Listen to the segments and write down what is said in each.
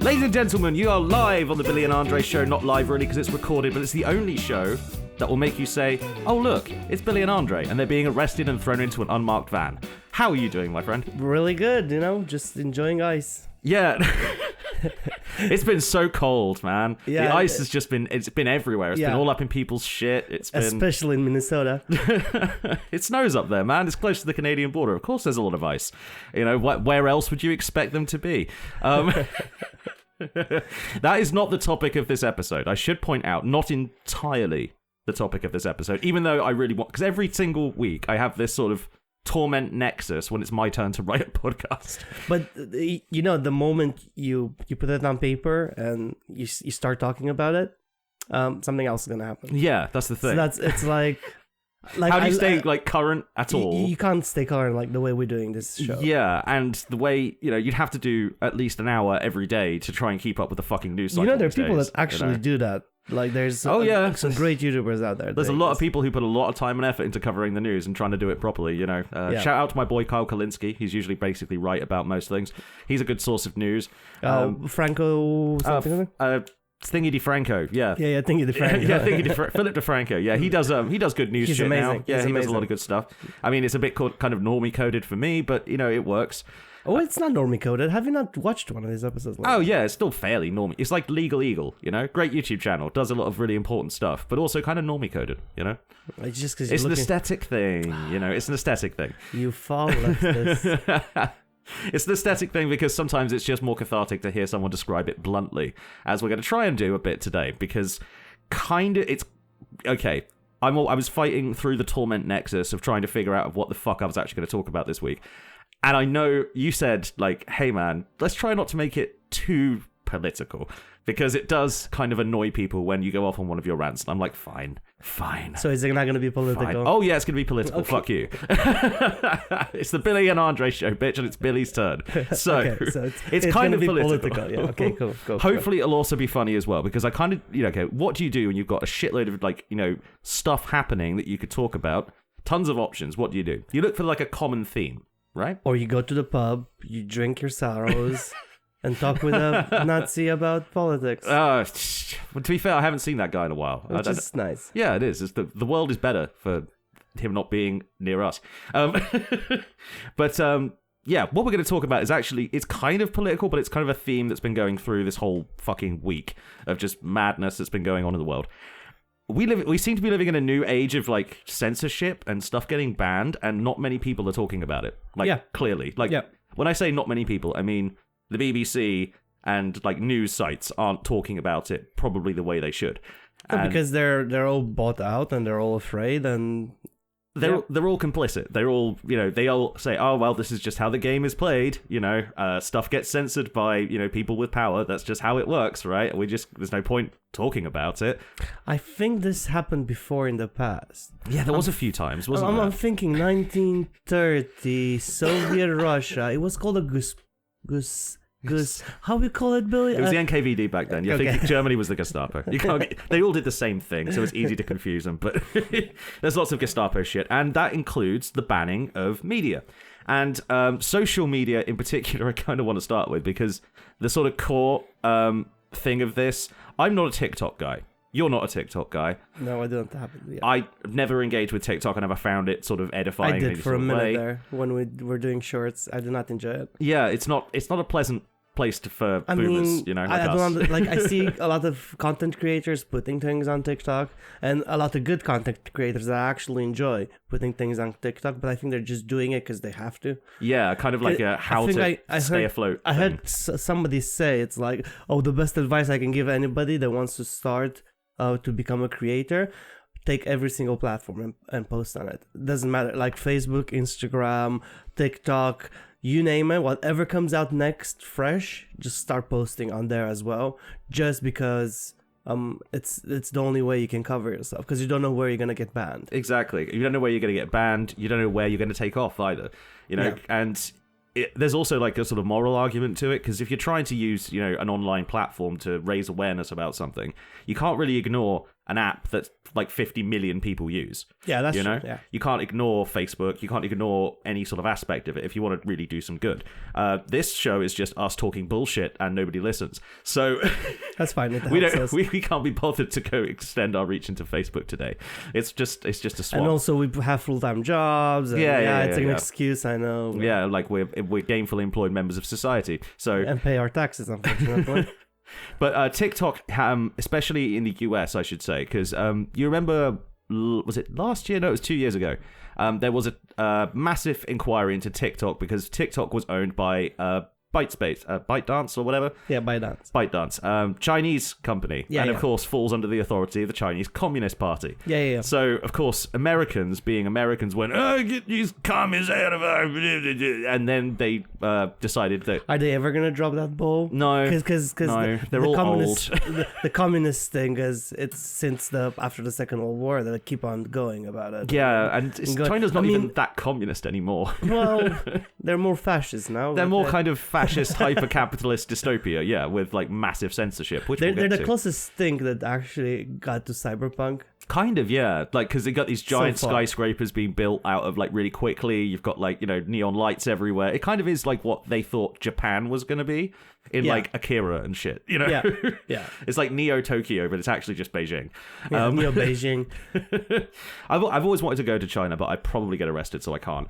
Ladies and gentlemen, you are live on the Billy and Andre show. Not live really because it's recorded, but it's the only show that will make you say, oh look, it's Billy and Andre, and they're being arrested and thrown into an unmarked van. How are you doing, my friend? Really good, just enjoying ice. Yeah. It's been so cold, man. Yeah, the ice has just been, it's been everywhere. It's been all up in people's shit. It's been... Especially in Minnesota. It snows up there, man. It's close to the Canadian border. Of course there's a lot of ice. Where else would you expect them to be? That is not the topic of this episode. I should point out, not entirely the topic of this episode, even though I really want... Because every single week I have this sort of torment nexus when it's my turn to write a podcast. But the moment you put it on paper and you start talking about it, something else is gonna happen. Yeah, that's the thing. So it's like how do you stay current at all? You can't stay current like the way we're doing this show. Yeah, and the way you'd have to do at least an hour every day to try and keep up with the fucking news cycle. There are people that actually do that. Like there's some great YouTubers out there. There's a lot of people who put a lot of time and effort into covering the news and trying to do it properly. Shout out to my boy Kyle Kalinske. He's usually basically right about most things. He's a good source of news. Franco something. Thingy DeFranco, yeah, Thingy DeFranco, Philip DeFranco, yeah, he does good news. He's shit amazing. Now. Yeah, he does a lot of good stuff. I mean, it's a bit kind of normie coded for me, but it works. Oh, it's not normie coded. Have you not watched one of these episodes? Oh yeah, it's still fairly normie. It's like Legal Eagle, great YouTube channel, does a lot of really important stuff, but also kind of normie coded, It's just because it's an aesthetic thing, it's an aesthetic thing. You fall left this. It's an aesthetic thing because sometimes it's just more cathartic to hear someone describe it bluntly, as we're going to try and do a bit today, because it's... Okay, I was fighting through the torment nexus of trying to figure out what the fuck I was actually going to talk about this week. And I know you said, hey man, let's try not to make it too political, because it does kind of annoy people when you go off on one of your rants. And I'm like, fine. So is it not going to be political? Fine. Oh yeah, it's going to be political. Okay. Fuck you. It's the Billy and Andre show, bitch, and it's Billy's turn. So, it's kind of political. Yeah. Okay, cool. Hopefully it'll also be funny as well, because I kind of, what do you do when you've got a shitload of stuff happening that you could talk about? Tons of options. What do? You look for a common theme, right? Or you go to the pub, you drink your sorrows, and talk with a Nazi about politics. To be fair, I haven't seen that guy in a while. Which is nice. Yeah, it is. The world is better for him not being near us. But what we're going to talk about is actually, it's kind of political, but it's kind of a theme that's been going through this whole fucking week of just madness that's been going on in the world. We seem to be living in a new age of censorship and stuff getting banned, and not many people are talking about it. Clearly. When I say not many people, I mean the BBC and news sites aren't talking about it probably the way they should. Because they're all bought out and they're all afraid, and they're all complicit. They're all they all say, oh well, this is just how the game is played. Stuff gets censored by people with power. That's just how it works, right? There's no point talking about it. I think this happened before in the past. Yeah, there was a few times, wasn't there? I'm thinking 1930 Soviet Russia. It was called a goose. How we call it, Billy? It was the NKVD back then. You think Germany was the Gestapo. They all did the same thing, so it's easy to confuse them. But there's lots of Gestapo shit, and that includes the banning of media. And social media in particular, I kind of want to start with, because the sort of core thing of this, I'm not a TikTok guy. You're not a TikTok guy. No, I don't have it yet. I never engaged with TikTok. I never found it sort of edifying. I did for a minute there when we were doing shorts. I did not enjoy it. Yeah, it's not a pleasant place for boomers, I see a lot of content creators putting things on TikTok, and a lot of good content creators that I actually enjoy putting things on TikTok, but I think they're just doing it because they have to. Yeah, kind of like how to stay afloat. I heard somebody say it's the best advice I can give anybody that wants to start to become a creator: take every single platform and post on it. Doesn't matter, Facebook, Instagram, TikTok, you name it, whatever comes out next fresh, just start posting on there as well, just because it's the only way you can cover yourself, because you don't know where you're going to get banned. Exactly. You don't know where you're going to get banned. You don't know where you're going to take off either. And there's also a sort of moral argument to it, because if you're trying to use an online platform to raise awareness about something, you can't really ignore an app that like 50 million people use. Yeah, that's you know. true. Yeah. You can't ignore Facebook. You can't ignore any sort of aspect of it if you want to really do some good. This show is just us talking bullshit and nobody listens. So that's fine. we can't be bothered to go extend our reach into Facebook today. It's just a swamp. And also we have full-time jobs. And it's an excuse. I know. Yeah, like we're gainfully employed members of society. So and pay our taxes, unfortunately. But TikTok, especially in the US, I should say, because you remember, was it last year? No, it was 2 years ago. There was a massive inquiry into TikTok because TikTok was owned by ByteDance or whatever. Yeah, ByteDance. ByteDance, Chinese company, and of course falls under the authority of the Chinese Communist Party. Yeah. So of course Americans, being Americans, went, "Oh, get these commies out of our," and then they decided that. Are they ever gonna drop that ball? No, because they're all communist, old. the communist thing is it's since after the Second World War that they keep on going about it. Yeah, and China's not even that communist anymore. Well, they're more fascist now. They're more kind of fascist, hyper-capitalist dystopia, yeah, with like massive censorship, which they're the closest thing that actually got to cyberpunk. Kind of, yeah, like because they got these giant skyscrapers being built out of like really quickly. You've got like neon lights everywhere. It kind of is like what they thought Japan was going to be in like Akira and shit. Yeah. It's like Neo Tokyo, but it's actually just Beijing. Neo Beijing. I've always wanted to go to China, but I'd probably get arrested, so I can't.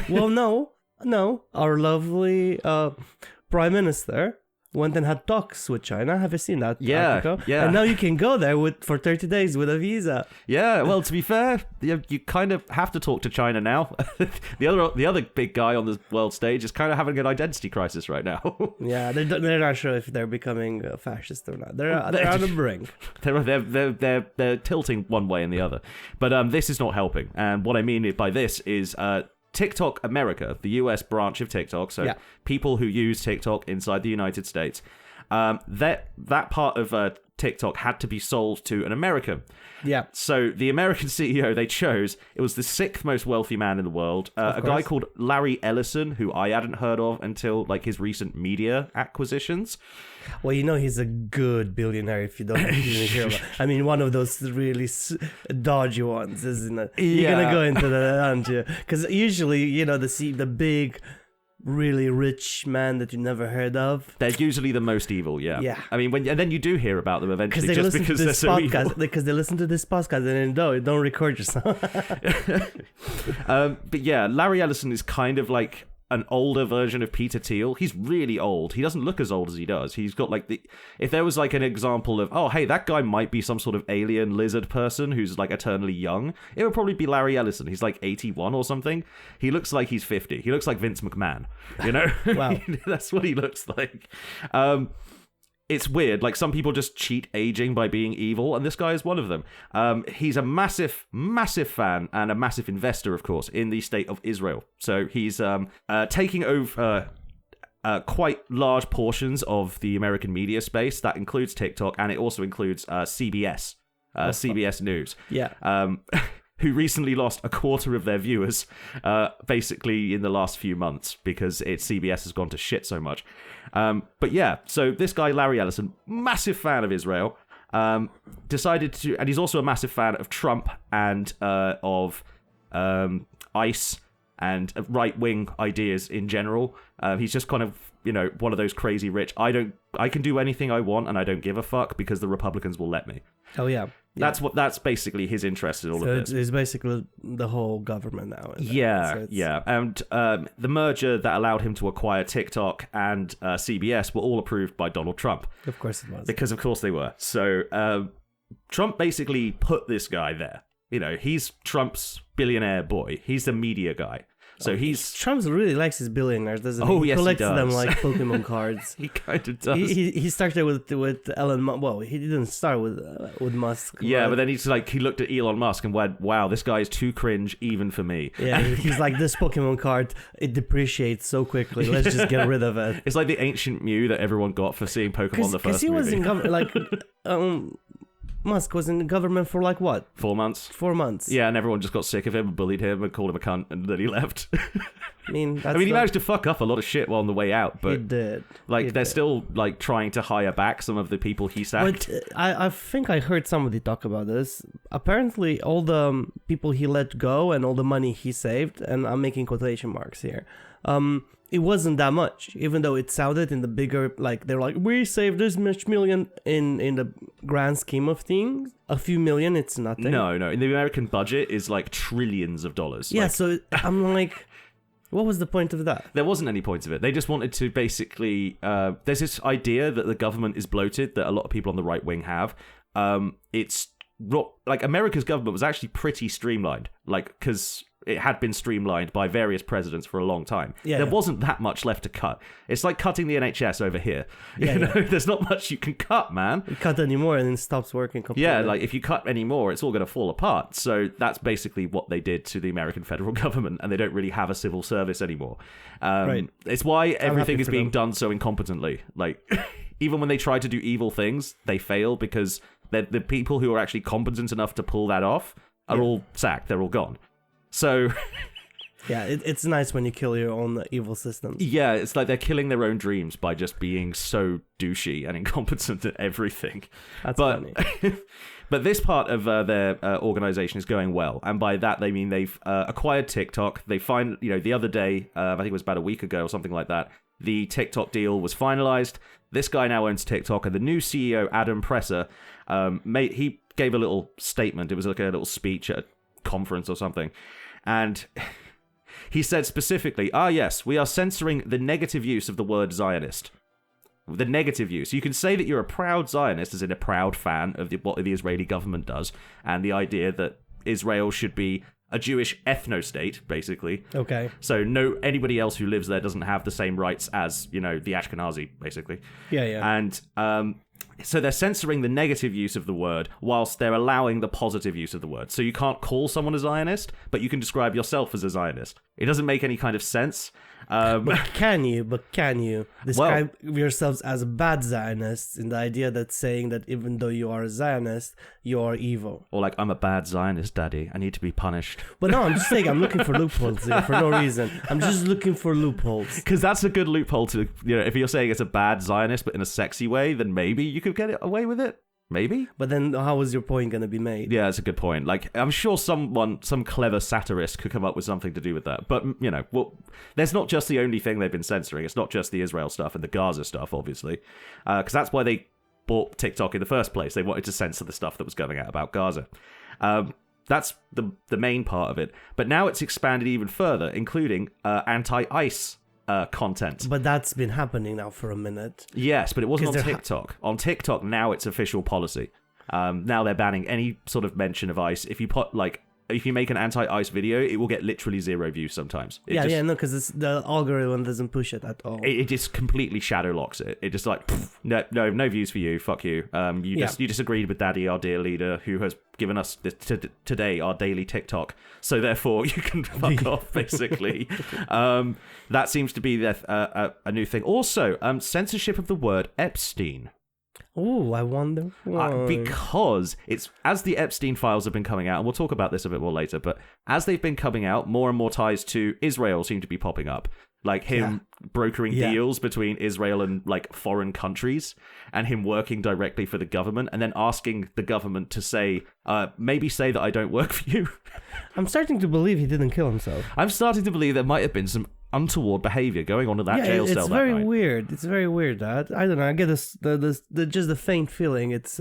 Well, no, our lovely Prime Minister went and had talks with China. Have you seen that? Yeah. And now you can go there for 30 days with a visa. Yeah, well, to be fair, you kind of have to talk to China now. The other big guy on the world stage is kind of having an identity crisis right now. Yeah, they're not sure if they're becoming fascist or not. They're on the brink. They're tilting one way and the other. But this is not helping. And what I mean by this is TikTok America, the US branch of TikTok, so people who use TikTok inside the United States, that part of TikTok had to be sold to an American. Yeah. So the American CEO they chose, it was the 6th most wealthy man in the world, a guy called Larry Ellison, who I hadn't heard of until like his recent media acquisitions. Well, he's a good billionaire if you don't even hear about. I mean, one of those really dodgy ones, isn't it? You're gonna go into that, aren't you? Because usually, the big, really rich man that you never heard of. They're usually the most evil. Yeah. I mean, and then you do hear about them eventually, just because they're so evil. Because they listen to this podcast and then don't record yourself. But yeah, Larry Ellison is kind of like an older version of Peter Thiel. He's really old. He doesn't look as old as he does. He's got like if there was like an example of, oh, hey, that guy might be some sort of alien lizard person who's like eternally young, it would probably be Larry Ellison. He's like 81 or something. He looks like he's 50. He looks like Vince McMahon, Wow. That's what he looks like. It's weird. Like, some people just cheat aging by being evil, and this guy is one of them. He's a massive, massive fan and a massive investor, of course, in the state of Israel. So he's taking over quite large portions of the American media space. That includes TikTok, and it also includes CBS, CBS News. Yeah. Who recently lost a quarter of their viewers, basically in the last few months, because CBS has gone to shit so much. But yeah, so this guy, Larry Ellison, massive fan of Israel, decided to, and he's also a massive fan of Trump and of ICE and right-wing ideas in general. He's just kind of, one of those crazy rich, I can do anything I want and I don't give a fuck because the Republicans will let me. Oh, yeah. That's basically his interest in all of this. So it's basically the whole government now. Yeah. And the merger that allowed him to acquire TikTok and CBS were all approved by Donald Trump. Of course it was. Because of course they were. So Trump basically put this guy there. He's Trump's billionaire boy. He's the media guy. So Trump really likes his billionaires, doesn't he? Oh, yes, he collects does. them like Pokemon cards. He kind of does. He started with Elon Musk. Well, he didn't start with Musk. Yeah, but then he looked at Elon Musk and went, "Wow, this guy is too cringe even for me." Yeah, he's like, this Pokemon card, it depreciates so quickly. Let's just get rid of it. It's like the ancient Mew that everyone got for seeing Pokemon the first movie. Because he was Musk was in the government for like what? 4 months. 4 months. Yeah, and everyone just got sick of him and bullied him and called him a cunt, and then he left. I mean, he managed to fuck up a lot of shit on the way out, but he did. They're still like trying to hire back some of the people he sacked. But I think I heard somebody talk about this. Apparently, all the people he let go and all the money he saved, and I'm making quotation marks here, it wasn't that much, even though it sounded in the bigger, like, they're like, we saved this much million in the grand scheme of things. A few million, it's nothing. No. In the American budget is like trillions of dollars. Yeah, so I'm like, what was the point of that? There wasn't any point of it. They just wanted to basically... there's this idea that the government is bloated that a lot of people on the right wing have. It's... like, America's government was actually pretty streamlined. Like, because... it had been streamlined by various presidents for a long time. There wasn't that much left to cut. It's like cutting the NHS over here. You know, there's not much you can cut, man. You cut anymore and it stops working completely. Yeah, like if you cut any more, it's all going to fall apart. So that's basically what they did to the American federal government, and they don't really have a civil service anymore. Right. It's why everything is being done so incompetently. Like, even when they try to do evil things, they fail because the people who are actually competent enough to pull that off are all sacked. They're all gone. So, yeah, it's nice when you kill your own evil systems. Yeah, it's like they're killing their own dreams by just being so douchey and incompetent at everything. That's funny. But this part of their organization is going well, and by that they mean they've acquired TikTok. They find, the other day, I think it was about a week ago or something like that, the TikTok deal was finalized. This guy now owns TikTok, and the new CEO, Adam Presser, he gave a little statement. It was like a little speech at a conference or something. And he said specifically, yes, we are censoring the negative use of the word Zionist. The negative use. You can say that you're a proud Zionist, as in a proud fan of what the Israeli government does, and the idea that Israel should be a Jewish ethno-state, basically. Okay. So anybody else who lives there doesn't have the same rights as, the Ashkenazi, basically. Yeah. And so they're censoring the negative use of the word whilst they're allowing the positive use of the word. So you can't call someone a Zionist, but you can describe yourself as a Zionist. It doesn't make any kind of sense. But can you describe yourselves as bad Zionists in the idea that saying that even though you are a Zionist, you are evil? Or like, I'm a bad Zionist, Daddy. I need to be punished. But no, I'm just saying I'm looking for loopholes here for no reason. I'm just looking for loopholes. Because that's a good loophole to, if you're saying it's a bad Zionist but in a sexy way, then maybe you could get away with it. Maybe. But then how is your point going to be made? Yeah, that's a good point. Like, I'm sure some clever satirist could come up with something to do with that. But, there's not just the only thing they've been censoring. It's not just the Israel stuff and the Gaza stuff, obviously. Because that's why they bought TikTok in the first place. They wanted to censor the stuff that was going out about Gaza. That's the main part of it. But now it's expanded even further, including anti-ICE content. But that's been happening now for a minute. Yes, but it wasn't on TikTok. On TikTok, now it's official policy. Now they're banning any sort of mention of ICE. If you make an anti-ICE video, it will get literally 0 views sometimes. Because the algorithm doesn't push it at all. It just completely shadow locks it. It just like, no views for you. Fuck you. You disagreed with Daddy, our dear leader, who has given us today our daily TikTok. So therefore, you can fuck off. Basically, that seems to be a new thing. Also, censorship of the word Epstein. Oh, I wonder why. Because it's as the Epstein files have been coming out, and we'll talk about this a bit more later, but as they've been coming out, more and more ties to Israel seem to be popping up. Like him brokering deals between Israel and like foreign countries, and him working directly for the government, and then asking the government to say, maybe say that I don't work for you. I'm starting to believe he didn't kill himself. I'm starting to believe there might have been some untoward behavior going on in that jail cell. It's very weird. It's very weird. That I don't know. I get just the faint feeling. It's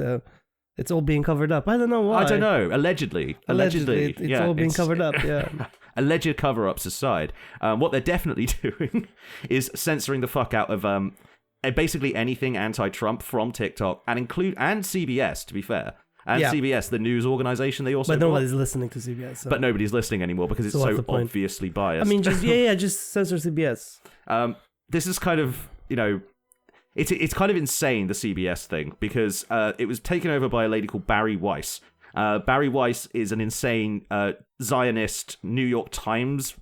all being covered up. I don't know why. I don't know. Allegedly, it's all being covered up. Yeah. Alleged cover-ups aside, what they're definitely doing is censoring the fuck out of basically anything anti-Trump from TikTok and CBS. To be fair. And CBS, the news organization, they also. But nobody's listening to CBS. So. But nobody's listening anymore because it's so obviously biased. I mean, just censor CBS. This is kind of, it's kind of insane, the CBS thing, because it was taken over by a lady called Barry Weiss. Barry Weiss is an insane Zionist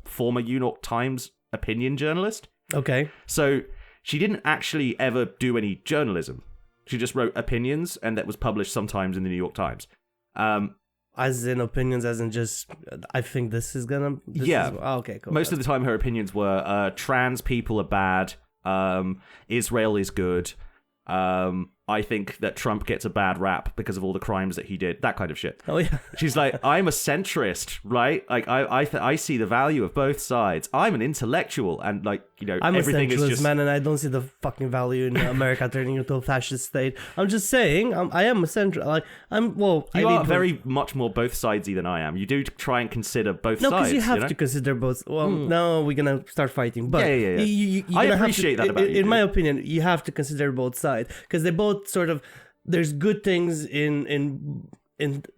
former New York Times opinion journalist. Okay. So she didn't actually ever do any journalism. She just wrote opinions, and that was published sometimes in the New York Times. As in opinions, as in just, I think this is gonna... okay, cool. Most of the time her opinions were trans people are bad, Israel is good, I think that Trump gets a bad rap because of all the crimes that he did, that kind of shit. Oh, yeah. She's like, I'm a centrist, right? Like, I see the value of both sides. I'm an intellectual, and like, you know, I'm everything a centralist, is just... man, and I don't see the fucking value in America turning into a fascist state. I'm just saying, I am a central. Like, You are very much more both sidesy than I am. You do try and consider both sides. No, because you have to consider both. Well, no, we're gonna start fighting. But yeah. I appreciate that about you. In my opinion, you have to consider both sides because they both sort of. There's good things in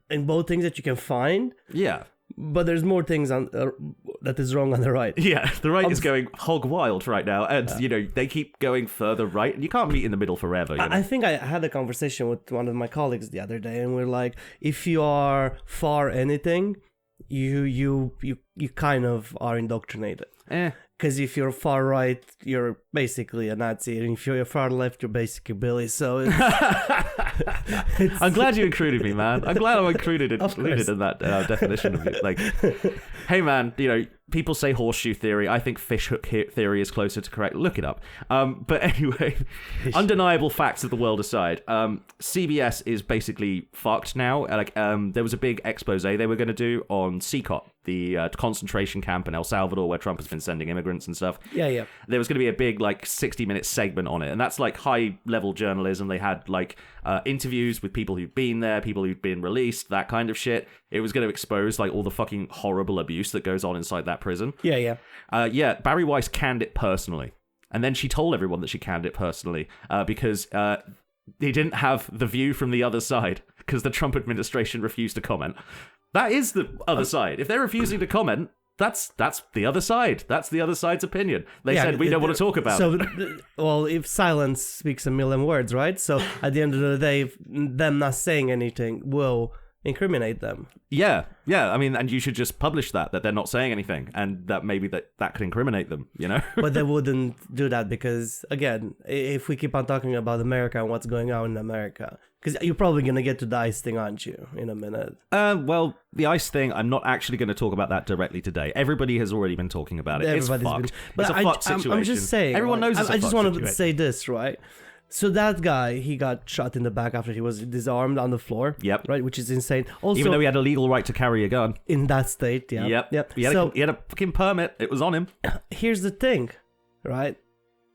both things that you can find. Yeah. But there's more things on that is wrong on the right. Yeah, the right is going hog wild right now, and you know they keep going further right, and you can't meet in the middle forever. You know? I think I had a conversation with one of my colleagues the other day, and we're like, if you are far anything, you kind of are indoctrinated. Because if you're far right, you're basically a Nazi, and if you're far left, you're basically Billy. So I'm glad you included me, man. I'm glad I'm included in that definition of it. Like, hey, man, you know, people say horseshoe theory. I think fishhook theory is closer to correct. Look it up. But anyway, undeniable facts of the world aside, CBS is basically fucked now. Like, there was a big expose they were going to do on CCOT, the concentration camp in El Salvador where Trump has been sending immigrants and stuff. Yeah. There was going to be a big, like, 60-minute segment on it, and that's, like, high-level journalism. They had, like, interviews with people who've been there, people who've been released, that kind of shit. It was going to expose, like, all the fucking horrible abuse that goes on inside that prison. Yeah. Barry Weiss canned it personally, and then she told everyone that she canned it personally because he didn't have the view from the other side because the Trump administration refused to comment. That is the other side. If they're refusing to comment, that's the other side. That's the other side's opinion. They said, we don't want to talk about it. Well, if silence speaks a million words, right? So at the end of the day, them not saying anything will incriminate them. Yeah. I mean, and you should just publish that they're not saying anything, and that maybe that could incriminate them, you know? But they wouldn't do that because, again, if we keep on talking about America and what's going on in America, because you're probably going to get to the ICE thing, aren't you, in a minute? Well, the ICE thing, I'm not actually going to talk about that directly today. Everybody has already been talking about it. It's fucked. It's a fucked situation. I'm just saying. Everyone knows it's a fucked situation. I just want to say this, right? So that guy, he got shot in the back after he was disarmed on the floor. Yep. Right, which is insane. Also, even though he had a legal right to carry a gun. In that state, yeah. Yep. He had a fucking permit. It was on him. Here's the thing, right?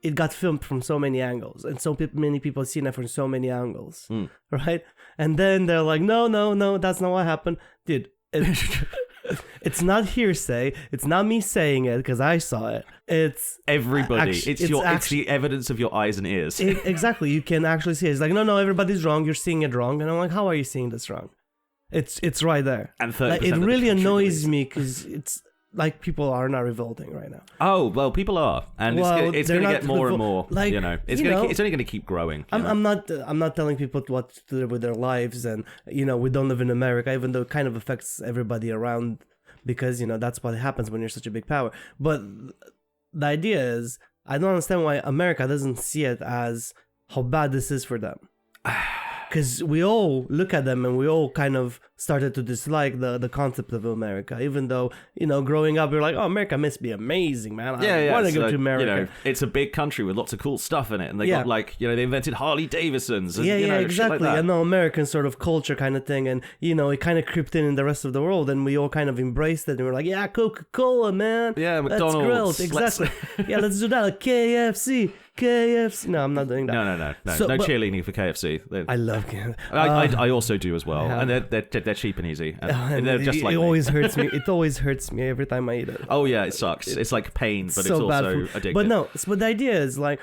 It got filmed from so many angles, and many people seen it from so many angles, right? And then they're like, no, that's not what happened. Dude, it's not hearsay. It's not me saying it because I saw it. It's everybody. It's the evidence of your eyes and ears. Exactly. You can actually see it. It's like, no, everybody's wrong. You're seeing it wrong. And I'm like, how are you seeing this wrong? It's right there. And 30% like, it really annoys me because it's like people are not revolting right now. Oh, well, people are. And it's going to get more and more. Like, you know, it's only going to keep growing. I'm not telling people what to do with their lives. And, you know, we don't live in America, even though it kind of affects everybody around because, you know, that's what happens when you're such a big power. But the idea is, I don't understand why America doesn't see it as how bad this is for them. Because we all look at them and we all kind of started to dislike the concept of America, even though, you know, growing up, you're like, oh, America must be amazing, man. I want to go to America. You know, it's a big country with lots of cool stuff in it. And they got, like, you know, they invented Harley Davidsons. And, you know, exactly. Shit like that. And the American sort of culture kind of thing. And, you know, it kind of crept in the rest of the world. And we all kind of embraced it. And we're like, yeah, Coca-Cola, man. Yeah, McDonald's. Exactly. Let's do that. Like KFC. No, I'm not doing that. No. So, no cheerleading for KFC. I love KFC. I also do as well. Yeah. And they're cheap and easy. And they're just like it always hurts me. It always hurts me every time I eat it. Oh yeah, it sucks. It's like pain, but it's also addictive. But the idea is like,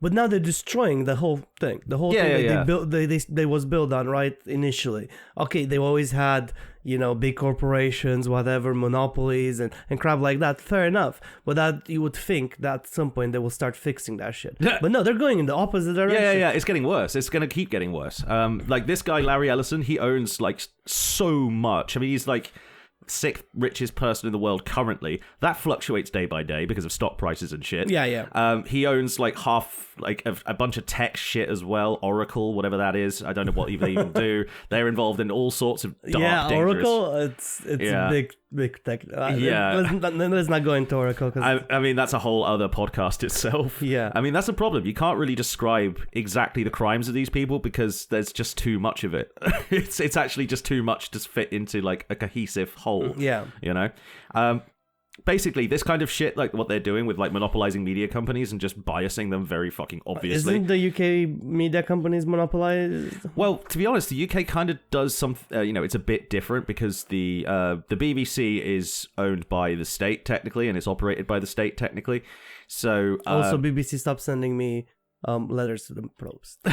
but now they're destroying the whole thing. The whole thing they built, they was built on right initially. Okay, they always had, you know, big corporations, whatever, monopolies and crap like that. Fair enough. But that you would think that at some point they will start fixing that shit. But no, they're going in the opposite direction. Yeah. It's getting worse. It's going to keep getting worse. Like this guy, Larry Ellison, he owns like so much. I mean, he's like sixth richest person in the world currently. That fluctuates day by day because of stock prices and shit. Yeah. He owns like a bunch of tech shit as well. Oracle, whatever that is. I don't know what they even do. They're involved in all sorts of dark, dangerous... Oracle, it's a big tech. Let's not go into Oracle. I mean, that's a whole other podcast itself. Yeah. I mean, that's a problem. You can't really describe exactly the crimes of these people because there's just too much of it. It's actually just too much to fit into like a cohesive whole. Yeah. You know? Basically, this kind of shit, like what they're doing with like monopolizing media companies and just biasing them very fucking obviously. Isn't the UK media companies monopolized? Well, to be honest, the UK kind of does something. It's a bit different because the BBC is owned by the state technically, and it's operated by the state technically. So also, BBC, stop sending me letters to the post.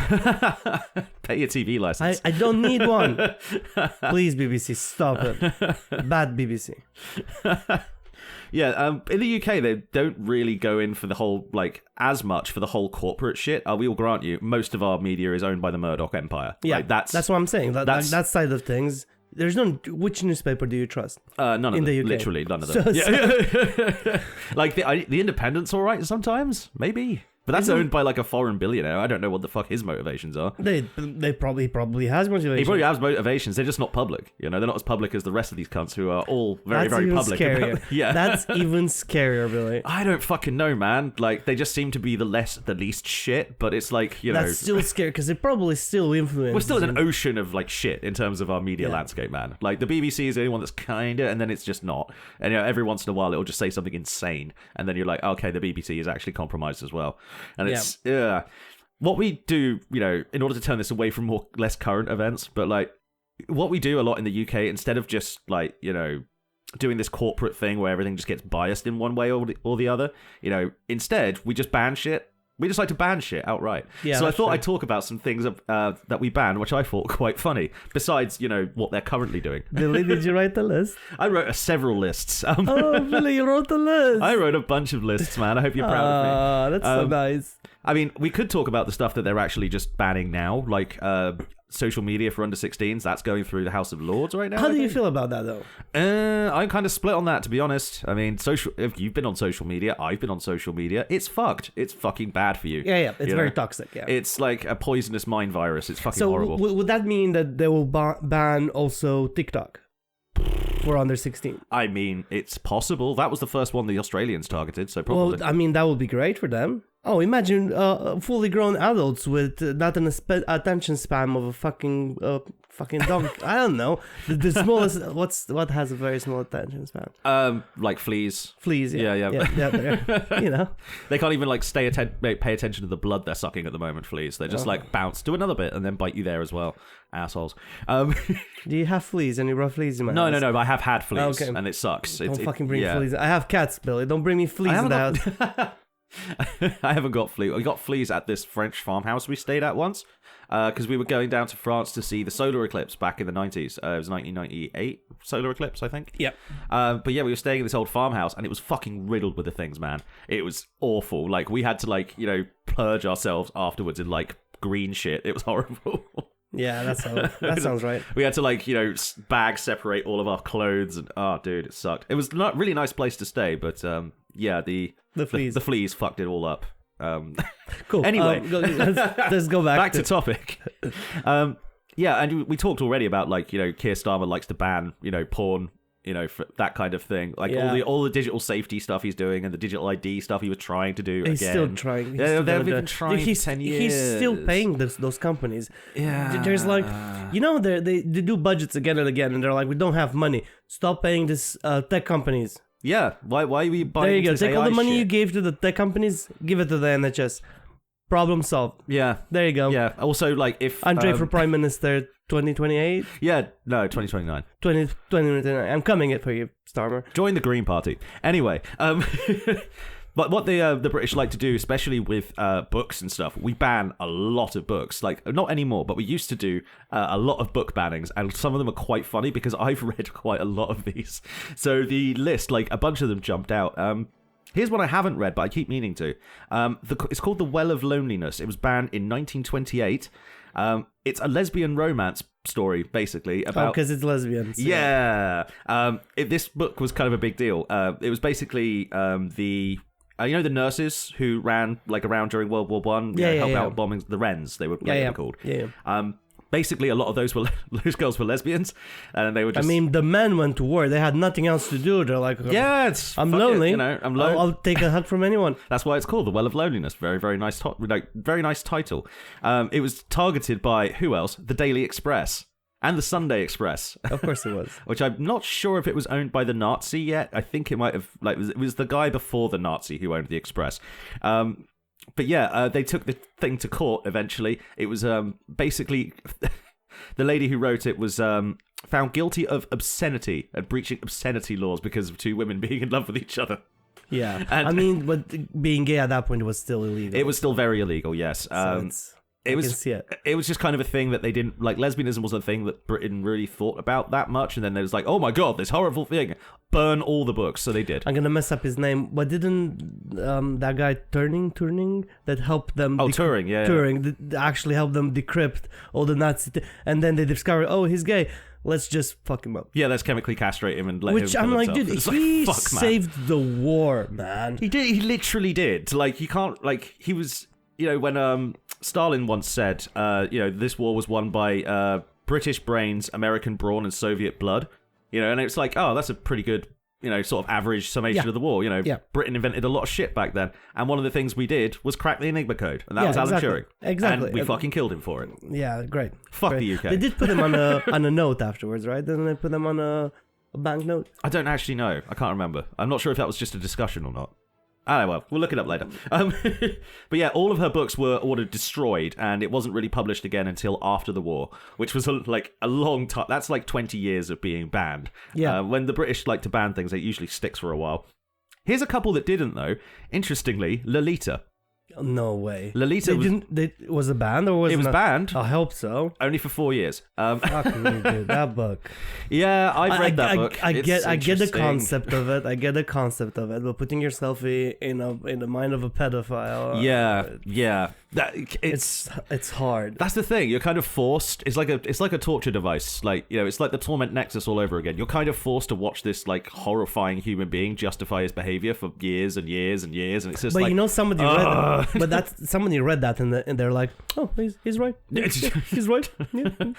Pay your TV license. I don't need one. Please, BBC, stop it. Bad BBC. Yeah, in the UK, they don't really go in for the whole, like, as much for the whole corporate shit. We will grant you, most of our media is owned by the Murdoch Empire. Yeah, like, that's what I'm saying. That side of things, there's no... Which newspaper do you trust? None of them. The UK. Literally, none of them. Yeah. Like, the Independent's all right sometimes, maybe. But that's owned by like a foreign billionaire. I don't know what the fuck his motivations are. They probably has motivations. He probably has motivations. They're just not public. They're not as public as the rest of these cunts who are all very, very public. Scarier. Yeah, that's even scarier, Billy. I don't fucking know, man. Like they just seem to be the least shit. But it's like that's still scary because they probably still influence. We're still in an ocean of like shit in terms of our media landscape, man. Like the BBC is the only one that's kinda, and then it's just not. And every once in a while it'll just say something insane, and then you're like, okay, the BBC is actually compromised as well. And it's what we do, in order to turn this away from less current events, but like what we do a lot in the UK, instead of just like, doing this corporate thing where everything just gets biased in one way or the other, instead we just ban shit. We just like to ban shit outright. Yeah, so I thought I'd talk about some things that we banned, which I thought were quite funny, besides, what they're currently doing. Billy, did you write the list? I wrote several lists. Oh, Billy, you wrote the list. I wrote a bunch of lists, man. I hope you're proud of me. That's so nice. I mean, we could talk about the stuff that they're actually just banning now, like social media for under 16s. That's going through the House of Lords right now. How do you feel about that, though? I'm kind of split on that, to be honest. I mean, if you've been on social media, I've been on social media. It's fucked. It's fucking bad for you. Yeah. It's very toxic. Yeah. It's like a poisonous mind virus. It's fucking horrible. So would that mean that they will ban also TikTok for under 16? I mean, it's possible. That was the first one the Australians targeted, so probably. Well, I mean, that would be great for them. Oh, imagine fully grown adults with not an attention span of a fucking dog. I don't know. The smallest. What has a very small attention span? Like fleas. Fleas. Yeah. They can't even like pay attention to the blood they're sucking at the moment. Fleas. They just like bounce, do another bit, and then bite you there as well. Assholes. Do you have fleas? Any raw fleas in my house? No. I have had fleas, and it sucks. Don't fucking bring fleas. I have cats, Billy. Don't bring me fleas in the house. I haven't got fleas. We got fleas at this French farmhouse we stayed at once because we were going down to France to see the solar eclipse back in the 90s. It was 1998 solar eclipse, I think. Yep. But yeah, we were staying in this old farmhouse and it was fucking riddled with the things, man. It was awful. Like we had to purge ourselves afterwards in like green shit. It was horrible. Yeah, that sounds right. We had to bag separate all of our clothes and dude, it sucked. It was not a really nice place to stay, but yeah, the fleas. The fleas fucked it all up. Cool. Anyway, let's go back to topic. Yeah, and we talked already about Keir Starmer likes to ban porn, for that kind of thing. All the digital safety stuff he's doing and the digital ID stuff he was trying to do. He's still trying. They've been trying for 10 years. He's still paying those companies. Yeah. There's they do budgets again and again, and they're like, we don't have money. Stop paying this tech companies. Yeah, why are we buying? There you go. Take all the money shit? you gave to the tech companies, give it to the NHS. Problem solved. Yeah. There you go. Yeah. Also, if Andre for Prime Minister 2028. Yeah. No, 2029. 2029. I'm coming for you, Starmer. Join the Green Party. Anyway, but what the British like to do, especially with books and stuff, we ban a lot of books. Not anymore, but we used to do a lot of book bannings, and some of them are quite funny because I've read quite a lot of these. So the list, a bunch of them jumped out. Here's one I haven't read, but I keep meaning to. It's called The Well of Loneliness. It was banned in 1928. It's a lesbian romance story, basically. About because it's lesbians. Yeah. This book was kind of a big deal. It was basically the nurses who ran around during World War One, help out bombings. The Wrens, they were called. Yeah. Basically, a lot of those girls were lesbians, and they were just. I mean, the men went to war. They had nothing else to do. They're like, I'm lonely. I'm lonely. I'll take a hug from anyone. That's why it's called The Well of Loneliness. Very, very nice. Very nice title. It was targeted by who else? The Daily Express and the Sunday Express. Of course, it was. Which I'm not sure if it was owned by the Nazi yet. I think it might have. It was the guy before the Nazi who owned the Express. But yeah, they took the thing to court eventually. It was basically the lady who wrote it was found guilty of obscenity and breaching obscenity laws because of two women being in love with each other. Yeah, but being gay at that point was still illegal. It was still very illegal, yes. I can see it. It was just kind of a thing that they didn't like. Lesbianism wasn't a thing that Britain really thought about that much, and then there was like, oh my god, this horrible thing. Burn all the books, so they did. I'm gonna mess up his name, but didn't that guy Turing that helped them? Turing, yeah. Turing that actually helped them decrypt all the Nazi, and then they discovered, oh, he's gay. Let's just fuck him up. Yeah, let's chemically castrate him and let him. Which I'm like, dude, he saved the war, man. He did. He literally did. Like, you can't. Like, he was. When Stalin once said, this war was won by British brains, American brawn, and Soviet blood. And it's like, oh, that's a pretty good, sort of average summation of the war. Britain invented a lot of shit back then, and one of the things we did was crack the Enigma code, and that was Alan Turing. Exactly, and we fucking killed him for it. Yeah, great. Fuck great. the UK. They did put him on a note afterwards, right? Didn't they put him on a banknote? I don't actually know. I can't remember. I'm not sure if that was just a discussion or not. Oh, well, we'll look it up later. But yeah, all of her books were ordered destroyed, and it wasn't really published again until after the war, which was a long time. That's like 20 years of being banned. Yeah. When the British like to ban things, it usually sticks for a while. Here's a couple that didn't, though. Interestingly, Lolita. No way. Lolita was it banned or was it was banned? I hope so. Only for 4 years. Fuck me, dude. That book. Yeah, I've read that book. I get the concept of it. But putting yourself in the mind of a pedophile. Yeah. It's hard. That's the thing. You're kind of forced. It's like a torture device. It's like the Torment Nexus all over again. You're kind of forced to watch this like horrifying human being justify his behavior for years and years and years, and it's just. But somebody read that. But somebody read that and they're like, oh, he's right. He's right. Yeah.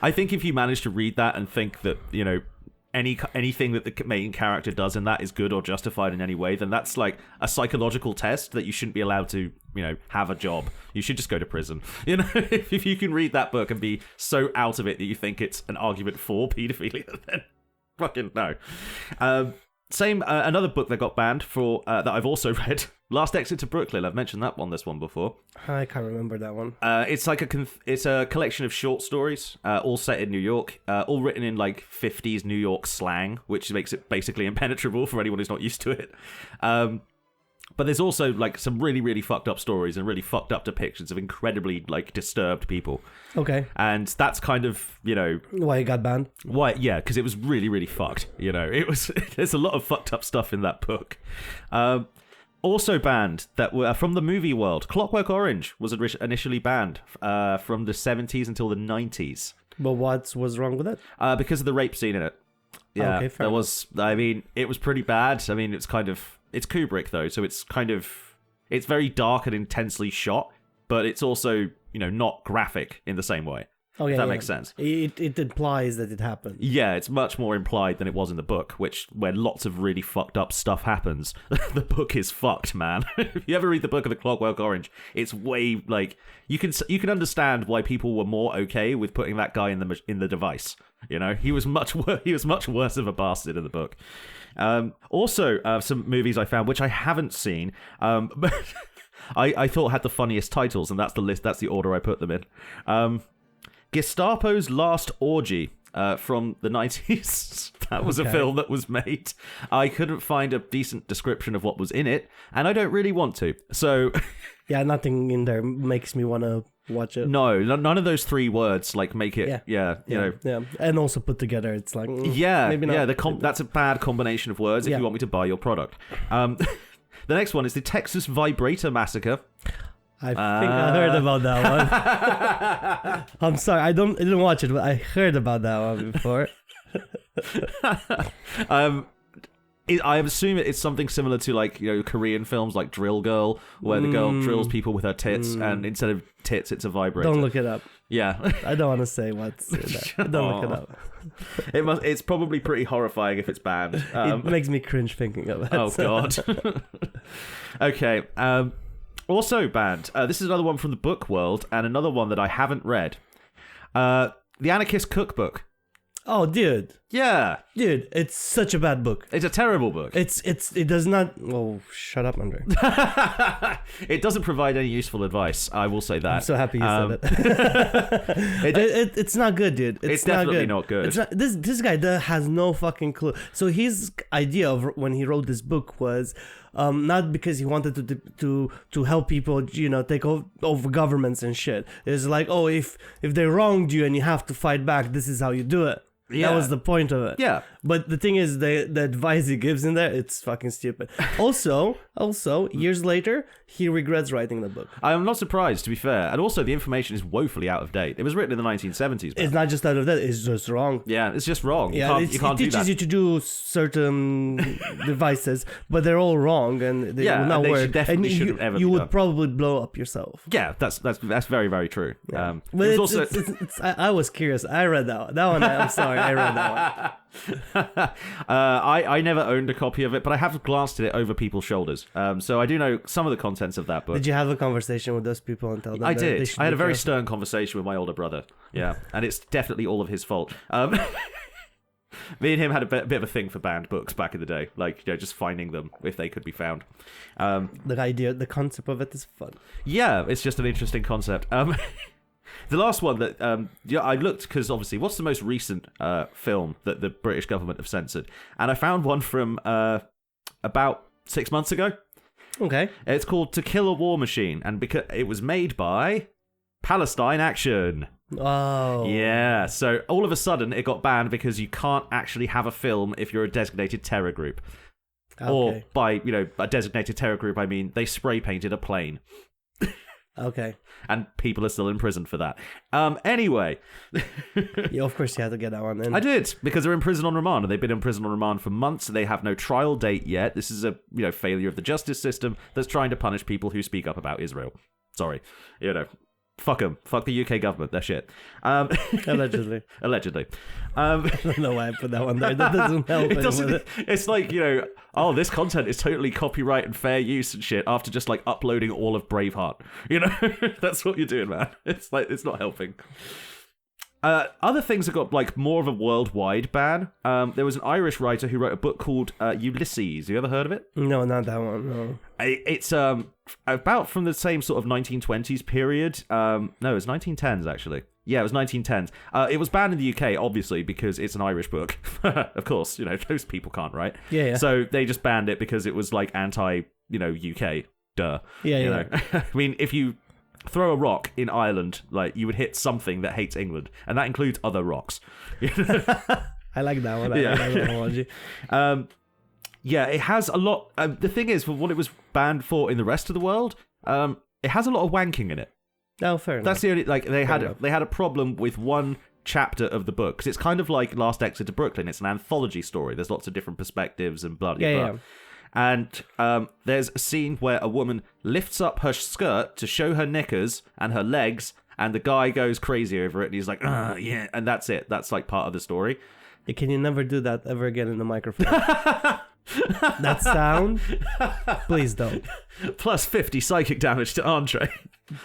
I think if you manage to read that and think that anything that the main character does in that is good or justified in any way, then that's like a psychological test that you shouldn't be allowed to have a job. You should just go to prison. If you can read that book and be so out of it that you think it's an argument for pedophilia, then fucking no. Another book that got banned for that I've also read, Last Exit to Brooklyn. I've mentioned this one before. I can't remember that one. It's like it's a collection of short stories, all set in New York, all written in like 50s New York slang, which makes it basically impenetrable for anyone who's not used to it. But there's also like some really, really fucked up stories and really fucked up depictions of incredibly like disturbed people. Okay. And that's kind of, why it got banned? Why? Yeah, because it was really, really fucked. It was. There's a lot of fucked up stuff in that book. Also banned that were from the movie world. Clockwork Orange was initially banned from the 70s until the 90s. But what was wrong with it? Because of the rape scene in it. Yeah, okay, fair enough. It was pretty bad. It's Kubrick though, so it's very dark and intensely shot, but it's also, not graphic in the same way. Oh, yeah, if that makes sense. It implies that it happened. Yeah, it's much more implied than it was in the book, where lots of really fucked up stuff happens. The book is fucked, man. If you ever read the book of the Clockwork Orange, it's way like you can understand why people were more okay with putting that guy in the device. He was much worse of a bastard in the book. Also, some movies I found which I haven't seen, but I thought had the funniest titles, and that's the list. That's the order I put them in. Gestapo's Last Orgy from the 90s. That was a film that was made. I couldn't find a decent description of what was in it, and I don't really want to. So Yeah, nothing in there makes me want to watch it. No, none of those 3 words like make it. You know. Yeah, and also put together, it's like maybe not. Yeah, that's a bad combination of words if you want me to buy your product. The next one is the Texas Vibrator Massacre. I think I heard about that one. I'm sorry, I didn't watch it, but I heard about that one before. I assume it's something similar to like, you know, Korean films like Drill Girl, where the girl drills people with her tits, and instead of tits, it's a vibrator. Don't look it up. Yeah, I don't want to say what's in there. Don't look it up. It's probably pretty horrifying if it's banned. It makes me cringe thinking of it. Oh God. Okay. Also banned. This is another one from the book world, and another one that I haven't read. The Anarchist Cookbook. Oh, dude, it's such a bad book. It's a terrible book. It does not. Oh, shut up, Andre. It doesn't provide any useful advice. I will say that. I'm so happy you said it. It's not good, dude. It's definitely not good. It's not, this guy has no fucking clue. So his idea of when he wrote this book was not because he wanted to help people, you know, take over governments and shit. It's like, oh, if they wronged you and you have to fight back, this is how you do it. Yeah. That was the point of it. Yeah. But the thing is, the advice he gives in there, it's fucking stupid. Also, years later, he regrets writing the book. I am not surprised, to be fair. And also, the information is woefully out of date. It was written in the 1970s. It's not just out of date, it's just wrong. Yeah, it's just wrong. Yeah, you can't do that. It teaches you to do certain devices, but they're all wrong, and they will not work. Definitely shouldn't ever be You would done. Probably blow up yourself. Yeah, that's very, very true. Yeah. But I was curious. I read that one. I'm sorry, I read that one. I never owned a copy of it, but I have glanced at it over people's shoulders. So I do know some of the contents of that book. Did you have a conversation with those people and tell them? I did. I had a very careful? stern conversation with my older brother. Yeah, and it's definitely all of his fault. Me and him had a bit of a thing for banned books back in the day, like, you know, just finding them if they could be found. The concept of it is fun. Yeah, it's just an interesting concept. The last one that I looked, because obviously, what's the most recent film that the British government have censored? And I found one from about 6 months ago. Okay. It's called To Kill a War Machine, and because it was made by Palestine Action. Oh. Yeah, so all of a sudden it got banned because you can't actually have a film if you're a designated terror group. Okay. Or by, you know, a designated terror group, I mean they spray painted a plane. Okay. And people are still in prison for that. Anyway. Yeah, of course you had to get that one in. I did, because they're in prison on remand, and they've been in prison on remand for months. They have no trial date yet. This is a failure of the justice system that's trying to punish people who speak up about Israel. Sorry. You know, fuck them. Fuck the UK government. They're shit. Allegedly. Allegedly. I don't know why I put that one there. That doesn't help. It's like, you know, oh, this content is totally copyright and fair use and shit after just like uploading all of Braveheart. You know, that's what you're doing, man. It's like, it's not helping. Other things that got like more of a worldwide ban. There was an Irish writer who wrote a book called Ulysses. Have you ever heard of it? No, not that one. No. It's about from the same sort of 1920s period. No, it was 1910s actually. Yeah, it was 1910s. It was banned in the UK, obviously, because it's an Irish book. Of course, you know, those people can't, right? Yeah. So they just banned it because it was like anti, you know, UK. Duh. Yeah. You know? I mean, if you throw a rock in Ireland, like, you would hit something that hates England, and that includes other rocks. I like that one. I like that analogy. Yeah, it has a lot. The thing is, for what it was banned for in the rest of the world, it has a lot of wanking in it. Oh, fair enough. That's the only, like, they had a problem with one chapter of the book, because it's kind of like Last Exit to Brooklyn. It's an anthology story. There's lots of different perspectives and blah, blah, blah. And there's a scene where a woman lifts up her skirt to show her knickers and her legs, and the guy goes crazy over it, and he's like, yeah, and that's it. That's like part of the story. Can you never do that ever again in the microphone? That sound? Please don't. Plus 50 psychic damage to Andre.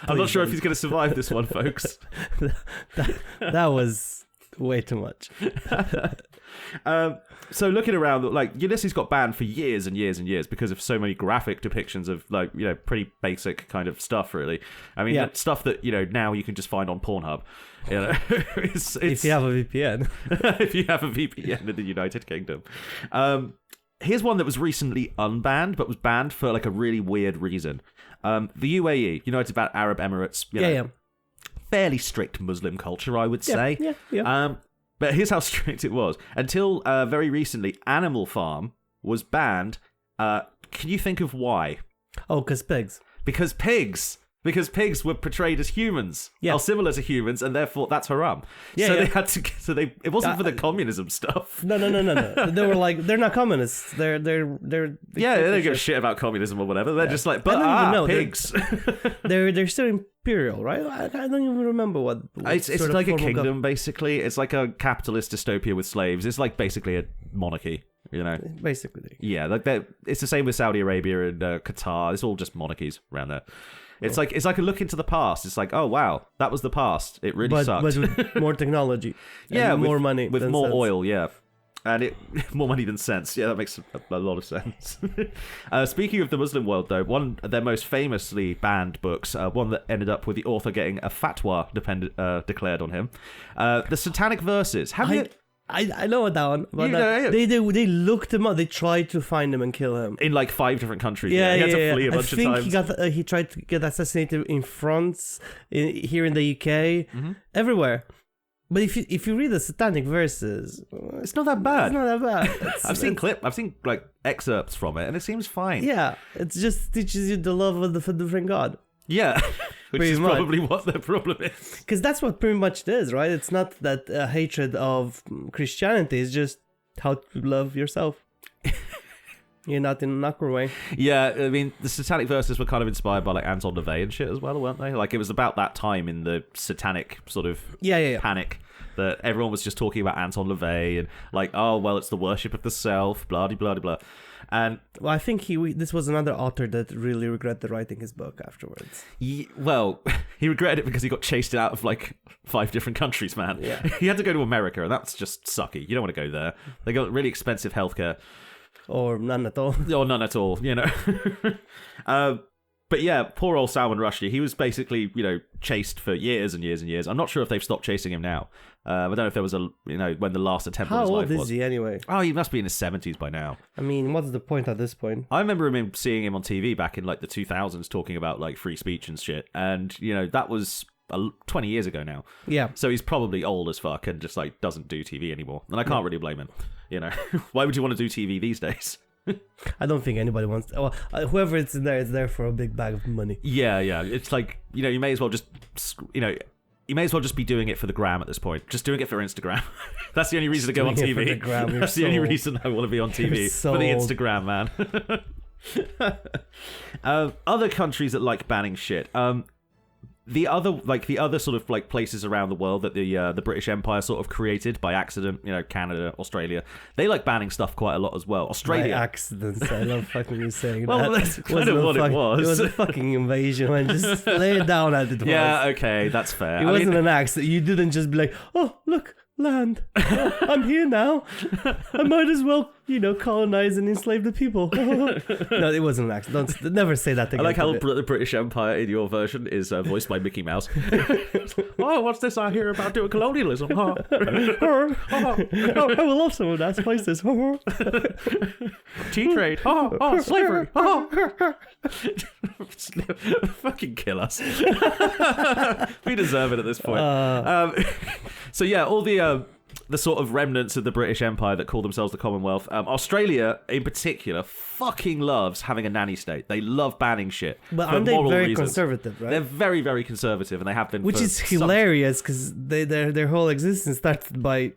I'm not sure if he's going to survive this one, folks. that was way too much. So looking around, like, Ulysses got banned for years and years and years because of so many graphic depictions of, like, you know, pretty basic kind of stuff, really. I mean, stuff that, you know, now you can just find on Pornhub. You know, it's if you have a VPN. If you have a VPN in the United Kingdom. here's one that was recently unbanned, but was banned for like a really weird reason. The UAE, United Arab Emirates, fairly strict Muslim culture, I would say. Yeah. But here's how strict it was. Until very recently, Animal Farm was banned. Can you think of why? Oh, because pigs. Because pigs were portrayed as humans, or similar to humans, and therefore that's haram. Yeah, so yeah. they had to. So it wasn't for the communism stuff. No. They were like, they're not communists. They're They don't give a shit about communism or whatever. They're just like, but pigs. They're still imperial, right? I don't even remember what. It's like a kingdom, basically. It's like a capitalist dystopia with slaves. It's like basically a monarchy. Basically. Yeah, like it's the same with Saudi Arabia and Qatar. It's all just monarchies around there. It's like a look into the past. It's like, oh wow, that was the past. It really sucked. But with more technology. And more money. With more sense. oil, yeah. And more money than sense. Yeah, that makes a lot of sense. Speaking of the Muslim world, though, one of their most famously banned books, one that ended up with the author getting a fatwa declared on him, the Satanic Verses. I know that one, but they looked him up. They tried to find him and kill him in like 5 different countries. He had to flee a bunch of times. I think he tried to get assassinated in France, here in the UK, everywhere. But if you read the Satanic Verses, it's not that bad. It's not that bad. I've seen like excerpts from it, and it seems fine. Yeah, it just teaches you the love of the different God. Yeah, which is probably what their problem is. Because that's what pretty much it is, right? It's not that hatred of Christianity. It's just how to love yourself. You're not in an awkward way. Yeah, I mean, the Satanic Verses were kind of inspired by like Anton LaVey and shit as well, weren't they? Like, it was about that time in the satanic sort of panic that everyone was just talking about Anton LaVey and like, oh, well, it's the worship of the self, blah, blah, blah, blah. And well, I think this was another author that really regretted writing his book afterwards. Well, he regretted it because he got chased out of like 5 different countries, man. Yeah. He had to go to America, and that's just sucky. You don't want to go there. They got really expensive healthcare. Or none at all. Or none at all, But yeah, poor old Salman Rushdie, he was basically, chased for years and years and years. I'm not sure if they've stopped chasing him now. I don't know if there was when the last attempt on his life was. How old is he anyway? Oh, he must be in his 70s by now. I mean, what's the point at this point? I remember seeing him on TV back in like the 2000s talking about like free speech and shit. And, that was 20 years ago now. Yeah. So he's probably old as fuck and just like doesn't do TV anymore. And I can't really blame him. Why would you want to do TV these days? I don't think anybody wants to. Well, whoever it's there for a big bag of money. Yeah. It's like, you may as well just, you may as well just be doing it for the gram at this point. Just doing it for Instagram. That's the only reason to go on TV. For the gram. That's the only reason I want to be on TV. For the Instagram, man. Other countries that like banning shit. The other sort of like places around the world that the British Empire sort of created by accident, Canada, Australia, they like banning stuff quite a lot as well. Australia, by accident. I love fucking you saying well, that. That's kind of what it was. It was a fucking invasion, and just lay it down as it was. Yeah, okay, that's fair. It wasn't an accident. You didn't just be like, oh look, land. Oh, I'm here now. I might as well, colonize and enslave the people. No, it wasn't an accident. Never say that again. I like how the British Empire in your version is voiced by Mickey Mouse. Oh, what's this I hear about doing colonialism? I will love some of that. Spice this. Tea trade. Slavery. Fucking kill us. We deserve it at this point. So yeah, all the sort of remnants of the British Empire that call themselves the Commonwealth. Australia, in particular, fucking loves having a nanny state. They love banning shit. But for aren't they moral very reasons. Conservative, right? They're very, very conservative, and they have been. Which is hilarious because their whole existence started by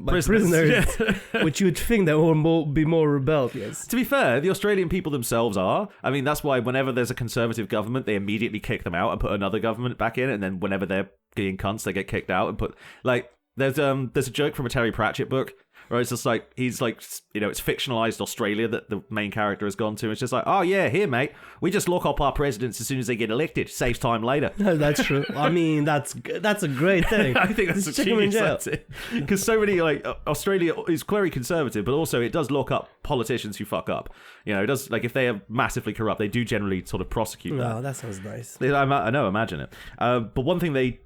prisoners, which you would think they would be more rebellious. To be fair, the Australian people themselves are. I mean, that's why whenever there's a conservative government, they immediately kick them out and put another government back in, and then whenever they're being cunts, they get kicked out and put like. There's a joke from a Terry Pratchett book where it's just like he's like it's fictionalized Australia that the main character has gone to. It's just like, oh yeah, here mate, we just lock up our presidents as soon as they get elected. Saves time later. No, that's true. I mean, that's a great thing. I think that's a genius because so many Australia is very conservative, but also it does lock up politicians who fuck up. It does like if they are massively corrupt, they do generally sort of prosecute them. Wow, that sounds nice. I know, imagine it. But one thing they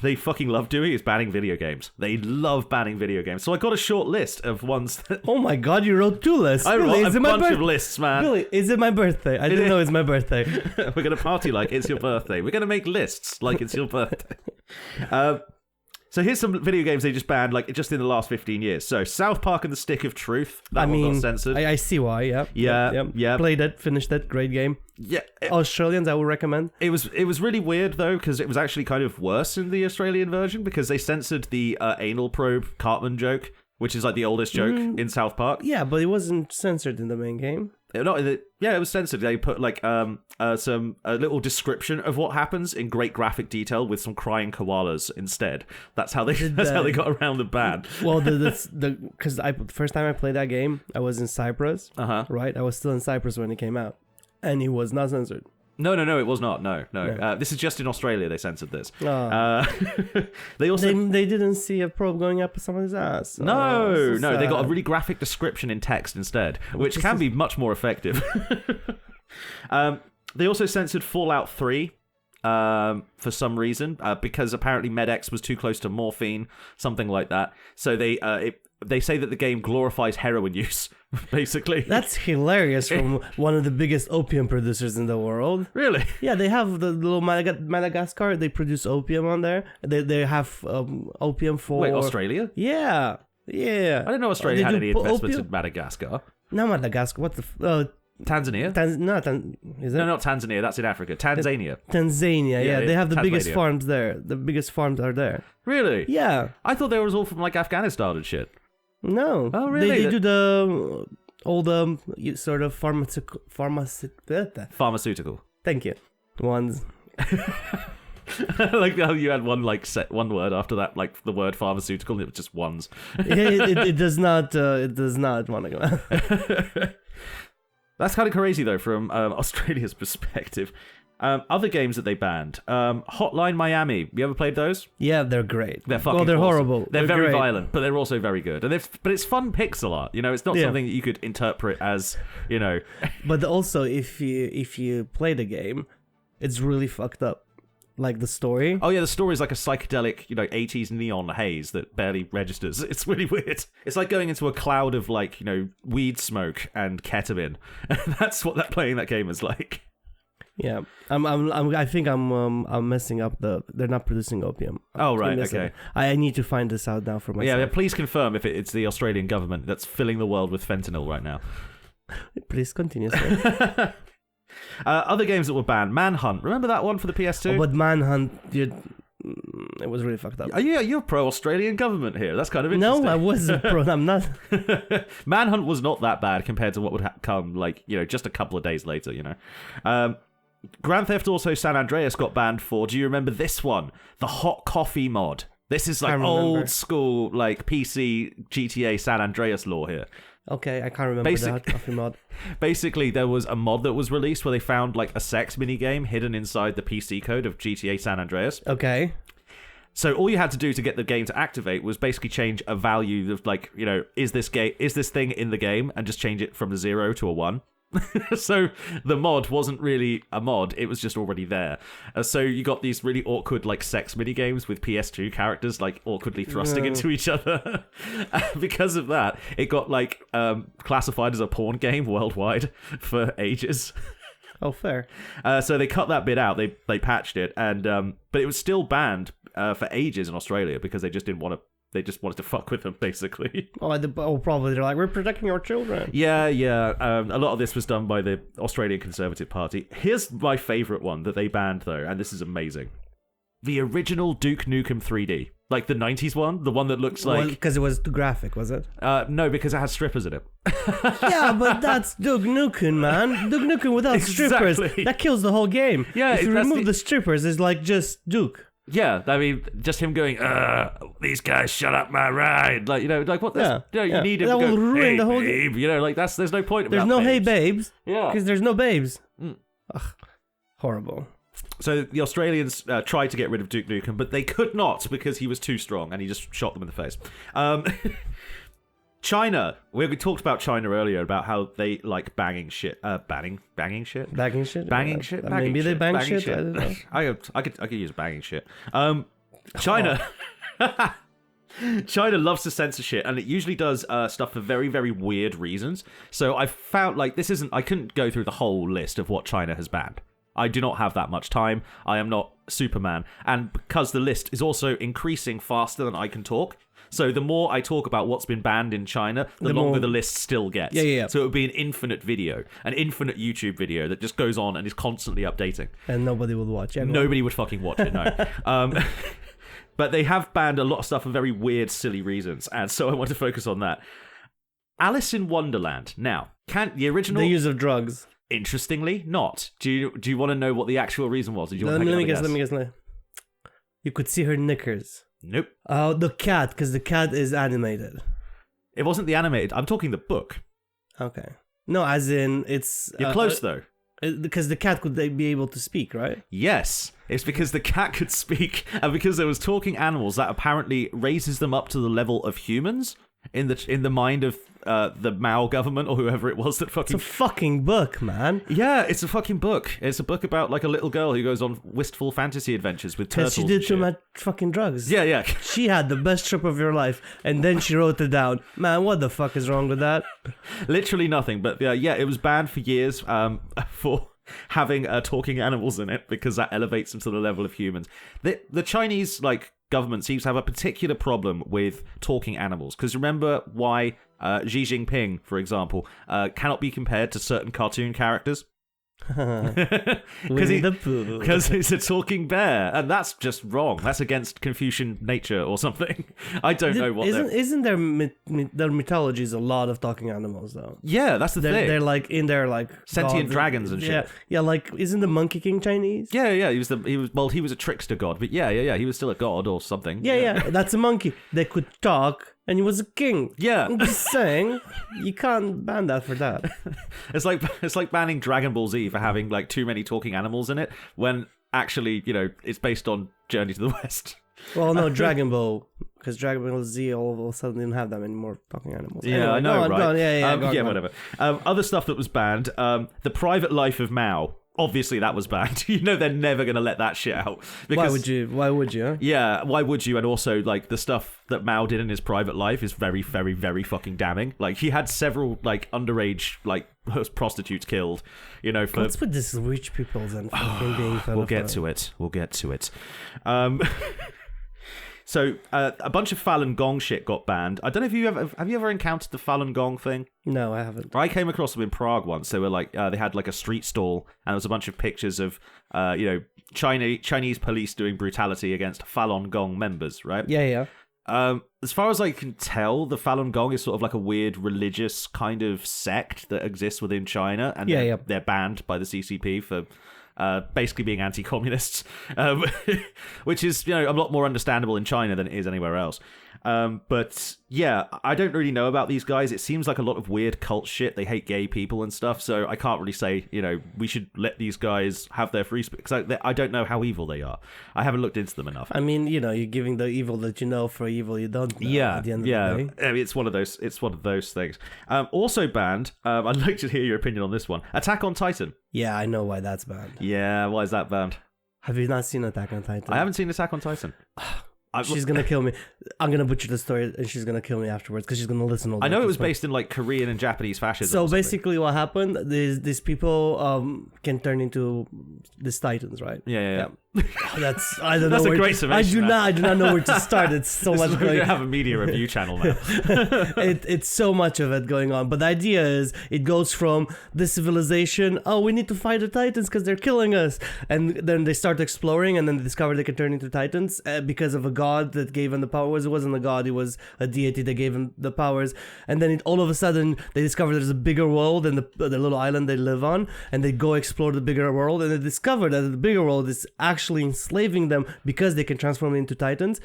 they fucking love doing is banning video games. They love banning video games. So I got a short list of ones that... Oh my god, you wrote 2 lists. I Billy, wrote a bunch of lists, man. Billy, is it my birthday? I didn't know it's my birthday. We're going to party like it's your birthday. We're going to make lists like it's your birthday. So here's some video games they just banned, like, just in the last 15 years. So, South Park and the Stick of Truth. That one got censored. I see why, yeah. Played it, finished it, great game. Yeah. Australians, I would recommend. It was really weird, though, because it was actually kind of worse in the Australian version, because they censored the anal probe Cartman joke, which is, like, the oldest joke in South Park. Yeah, but it wasn't censored in the main game. Not in the, yeah, it was censored. They put like a little description of what happens in great graphic detail with some crying koalas instead. That's how they got around the ban. Well, because the first time I played that game, I was in Cyprus. Right, I was still in Cyprus when it came out, and it was not censored. No, it was not. No. This is just in Australia. They censored this. They also they didn't see a probe going up somebody's ass. No. They got a really graphic description in text instead, which can be much more effective. They also censored Fallout 3 for some reason, because apparently MedX was too close to morphine, something like that. So they say that the game glorifies heroin use, basically. That's hilarious from one of the biggest opium producers in the world. Really? Yeah, they have the little Madagascar. They produce opium on there. They have opium for... Wait, Australia? Yeah. I didn't know Australia had any investments in Madagascar. No, Madagascar. What the... Tanzania? Is it? No, not Tanzania. That's in Africa. Tanzania. Tanzania, yeah. They have the biggest farms there. The biggest farms are there. Really? Yeah. I thought they was all from, like, Afghanistan and shit. No. Oh, really? They do all the sort of pharmaceutical. Thank you. Ones. Like how you had one word after that, like the word pharmaceutical, and it was just ones. it does not. It does not want to go out. That's kind of crazy though, from Australia's perspective. Other games that they banned. Hotline Miami. You ever played those? Yeah, they're great. They're fucking they're awesome. horrible. They're very great. violent, but they're also very good. And but it's fun pixel art. You know, it's not something that you could interpret as, you know. But also, if you play the game, it's really fucked up. Like the story. Oh yeah, the story is like a psychedelic, 80s neon haze that barely registers. It's really weird. It's like going into a cloud of weed smoke and ketamine. And that's what playing that game is like. Yeah, I think I'm messing up they're not producing opium. Oh right, okay. I need to find this out now for myself. Yeah, please confirm if it's the Australian government that's filling the world with fentanyl right now. Please continue, sir. Other games that were banned, Manhunt. Remember that one for the PS2? But Manhunt, it was really fucked up. Yeah, you're pro-Australian government here. That's kind of interesting. No, I wasn't pro. I'm not. Manhunt was not that bad compared to what would come, just a couple of days later, Grand Theft Auto San Andreas got banned for, do you remember this one? The hot coffee mod. This is old school, PC GTA San Andreas lore here. Okay, I can't remember the hot coffee mod. Basically, there was a mod that was released where they found a sex minigame hidden inside the PC code of GTA San Andreas. Okay. So all you had to do to get the game to activate was basically change a value of is this thing in the game, and just change it from a 0 to a 1. So the mod wasn't really a mod, it was just already there. So you got these really awkward sex minigames with PS2 characters awkwardly thrusting into each other. Because of that, it got classified as a porn game worldwide for ages. Oh, fair. So they cut that bit out, they patched it, and but it was still banned for ages in Australia because they just didn't want to. They just wanted to fuck with them, basically. Probably they're like, we're protecting our children. Yeah. A lot of this was done by the Australian Conservative Party. Here's my favourite one that they banned, though, and this is amazing. The original Duke Nukem 3D. The 90s one? The one that looks like... Because it was too graphic, was it? No, because it has strippers in it. Yeah, but that's Duke Nukem, man. Duke Nukem without strippers. That kills the whole game. Yeah, if you remove the strippers, it's just Duke. Yeah, I mean, just him going, these guys shut up my ride. What? You need him to go, ruin the whole babe. Game. There's no point. There's no babes. Hey babes. Yeah. Because there's no babes. Ugh, horrible. So the Australians tried to get rid of Duke Nukem, but they could not because he was too strong and he just shot them in the face. China. We talked about China earlier about how they like banging shit. Banging shit. Bagging shit. Banging shit. Maybe they bang shit. I don't know. I could use banging shit. China. China loves to censor shit, and it usually does stuff for very, very weird reasons. So I found, like, I couldn't go through the whole list of what China has banned. I do not have that much time. I am not Superman. And because the list is also increasing faster than I can talk, so the more I talk about what's been banned in China, the longer the list still gets. Yeah. So it would be an infinite video, an infinite YouTube video that just goes on and is constantly updating. And nobody would watch it. Nobody would fucking watch it, no. But they have banned a lot of stuff for very weird, silly reasons, and so I want to focus on that. Alice in Wonderland. Now, the original... The use of drugs. Interestingly, not. Do you want to know what the actual reason was? Let me guess. You could see her knickers. Nope. The cat, because the cat is animated. It wasn't the animated. I'm talking the book. Okay. No, as in, it's... You're close, though. Because the cat could be able to speak, right? Yes. It's because the cat could speak, and because there was talking animals, that apparently raises them up to the level of humans in the mind of the Mao government or whoever it was that fucking... It's a fucking book, man. Yeah, it's a fucking book. It's a book about like a little girl who goes on wistful fantasy adventures with turtles. Because she did too much fucking drugs. Yeah. She had the best trip of your life, and then she wrote it down. Man, what the fuck is wrong with that? Literally nothing. But yeah, it was banned for years for having talking animals in it because that elevates them to the level of humans. The Chinese government seems to have a particular problem with talking animals, because remember why Xi Jinping, for example, cannot be compared to certain cartoon characters? Because it's a talking bear, and that's just wrong. That's against Confucian nature or something. I don't know what. Isn't their mythology is a lot of talking animals though? Yeah, that's the thing. They're like in their sentient gods dragons and shit. Yeah. Like, isn't the Monkey King Chinese? Yeah. He was a trickster god, but yeah. He was still a god or something. Yeah. That's a monkey. They could talk. And he was a king. Yeah. I'm just saying, you can't ban that for that. It's like banning Dragon Ball Z for having too many talking animals in it, when actually, it's based on Journey to the West. Well, no, Dragon Ball, because Dragon Ball Z all of a sudden didn't have that many more talking animals. Yeah, anyway, I know, right? Go on. Yeah, go on. Whatever. Other stuff that was banned, The Private Life of Mao. Obviously, that was banned. They're never going to let that shit out. Why would you? Huh? Yeah, why would you? And also, the stuff that Mao did in his private life is very, very, very fucking damning. He had several, underage, prostitutes killed, for... What's with this rich people and fucking being... We'll get to it. So, a bunch of Falun Gong shit got banned. I don't know if have you ever encountered the Falun Gong thing? No, I haven't. I came across them in Prague once. They were they had a street stall, and there was a bunch of pictures of, Chinese police doing brutality against Falun Gong members, right? Yeah. As far as I can tell, the Falun Gong is sort of a weird religious kind of sect that exists within China, and they're banned by the CCP for... basically being anti-communists, which is a lot more understandable in China than it is anywhere else. But yeah, I don't really know about these guys. It seems like a lot of weird cult shit. They hate gay people and stuff, so I can't really say, we should let these guys have their free speech, because I don't know how evil they are. I haven't looked into them enough. I mean, you're giving the evil that you know for evil you don't know at the end of the day. I mean, it's one of those things. Also banned, I'd like to hear your opinion on this one, Attack on Titan. Yeah, I know why that's banned. Yeah, why is that banned? Have you not seen Attack on Titan? I haven't seen Attack on Titan. She's gonna kill me. I'm gonna butcher the story, and she's gonna kill me afterwards because she's gonna listen. All I know it was based in Korean and Japanese fascism. So basically, what happened is these people can turn into these titans, right? Yeah. That's I don't That's know. A great summation, I do not know where to start. It's so much. We're gonna have a media review channel now. It's so much of it going on. But the idea is, it goes from this civilization. Oh, we need to fight the titans because they're killing us, and then they start exploring, and then they discover they can turn into titans because of a god that gave them the powers. It wasn't a god; it was a deity that gave them the powers. And then all of a sudden, they discover there's a bigger world than the little island they live on, and they go explore the bigger world, and they discover that the bigger world is actually enslaving them because they can transform into titans.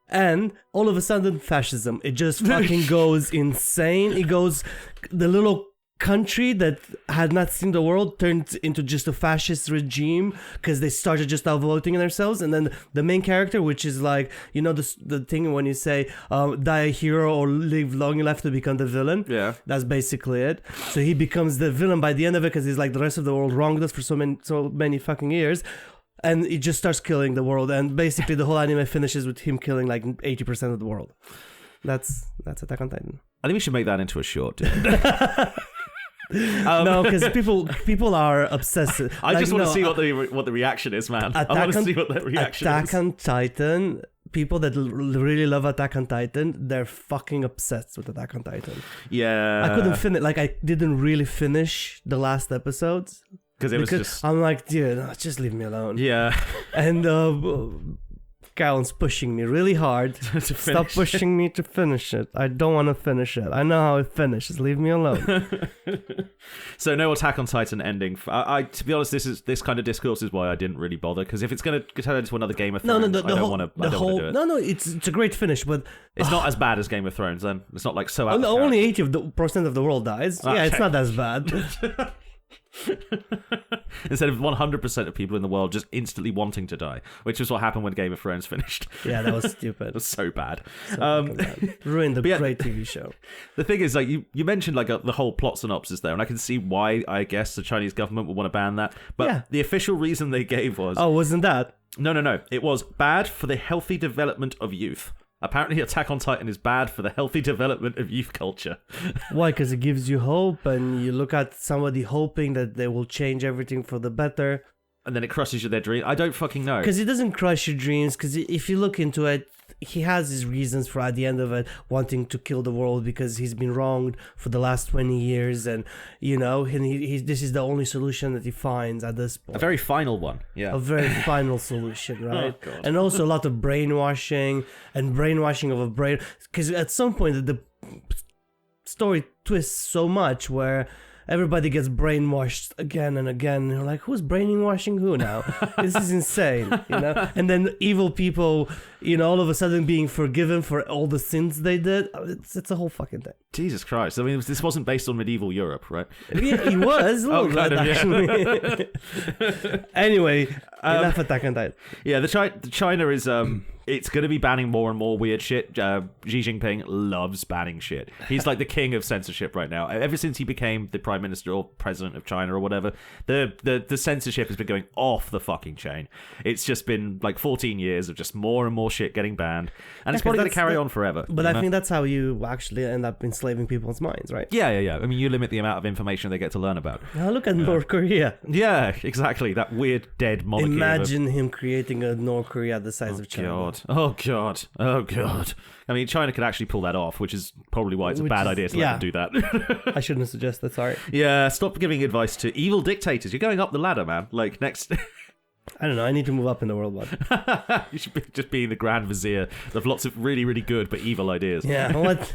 And all of a sudden, fascism, it just fucking goes insane. It goes, the little country that had not seen the world turned into just a fascist regime because they started just outvoting themselves. And then the main character, which is the thing when you say die a hero or live long enough to become the villain. Yeah, that's basically it. So he becomes the villain by the end of it because he's like, the rest of the world wronged us for so many fucking years. and it just starts killing the world, and basically the whole anime finishes with him killing like 80% of the world. That's Attack on Titan. I think we should make that into a short, dude. No, because people are obsessed. I just want to see what the reaction is, man. I want to see what that reaction is. Attack on Titan, people that really love Attack on Titan, they're fucking obsessed with Attack on Titan. Yeah. I couldn't finish, like I didn't really finish the last episodes. Because I'm like, dude, no, just leave me alone. Yeah. And Callan's pushing me really hard. Stop pushing me to finish it. I don't want to finish it. I know how it finishes. Leave me alone. So no Attack on Titan ending. I to be honest, this kind of discourse is why I didn't really bother, because if it's going to turn into another Game of Thrones, I don't want to do it. No, it's a great finish, but it's not as bad as Game of Thrones. Then it's not like so. Only 80% of the world dies. Okay. Yeah, it's not as bad. Instead of 100% of people in the world just instantly wanting to die, which is what happened when Game of Thrones finished. Yeah, that was stupid. It was so bad. Bad. Ruined the great TV show. The thing is, like you mentioned, like the whole plot synopsis there, and I can see why I guess the Chinese government would want to ban that. But the official reason they gave was wasn't that? No. It was bad for the healthy development of youth. Apparently, Attack on Titan is bad for the healthy development of youth culture. Why? Because it gives you hope, and you look at somebody hoping that they will change everything for the better. And then it crushes their dream. I don't fucking know. Because it doesn't crush your dreams, because if you look into it, he has his reasons for, at the end of it, wanting to kill the world because he's been wronged for the last 20 years, and, you know, and this is the only solution that he finds at this point. A very final one, yeah. A very final solution, right? Oh, God. And also a lot of brainwashing of a brain, because at some point the story twists so much where everybody gets brainwashed again and again. And you're like, who's brainwashing who now? This is insane, you know? And then evil people, you know, all of a sudden being forgiven for all the sins they did. It's a whole fucking thing. Jesus Christ. I mean, this wasn't based on medieval Europe, right? Yeah, it was. Actually. Anyway, enough Attack on Titan. Yeah, the China is... It's going to be banning more and more weird shit. Xi Jinping loves banning shit. He's like the king of censorship right now. Ever since he became the prime minister or president of China or whatever, the censorship has been going off the fucking chain. It's just been like 14 years of just more and more shit getting banned. And it's probably going to carry on forever. But I think that's how you actually end up enslaving people's minds, right? Yeah. I mean, you limit the amount of information they get to learn about. Now look at North Korea. Yeah, exactly. That weird dead monarchy. Imagine him creating a North Korea the size of China. God. Oh god! I mean, China could actually pull that off, which is probably why it's a bad idea to let them do that. I shouldn't have suggested, sorry. Yeah, stop giving advice to evil dictators. You're going up the ladder, man. Like, next... I don't know, I need to move up in the world, bud. You should be just being the Grand Vizier of lots of really, really good but evil ideas. Yeah,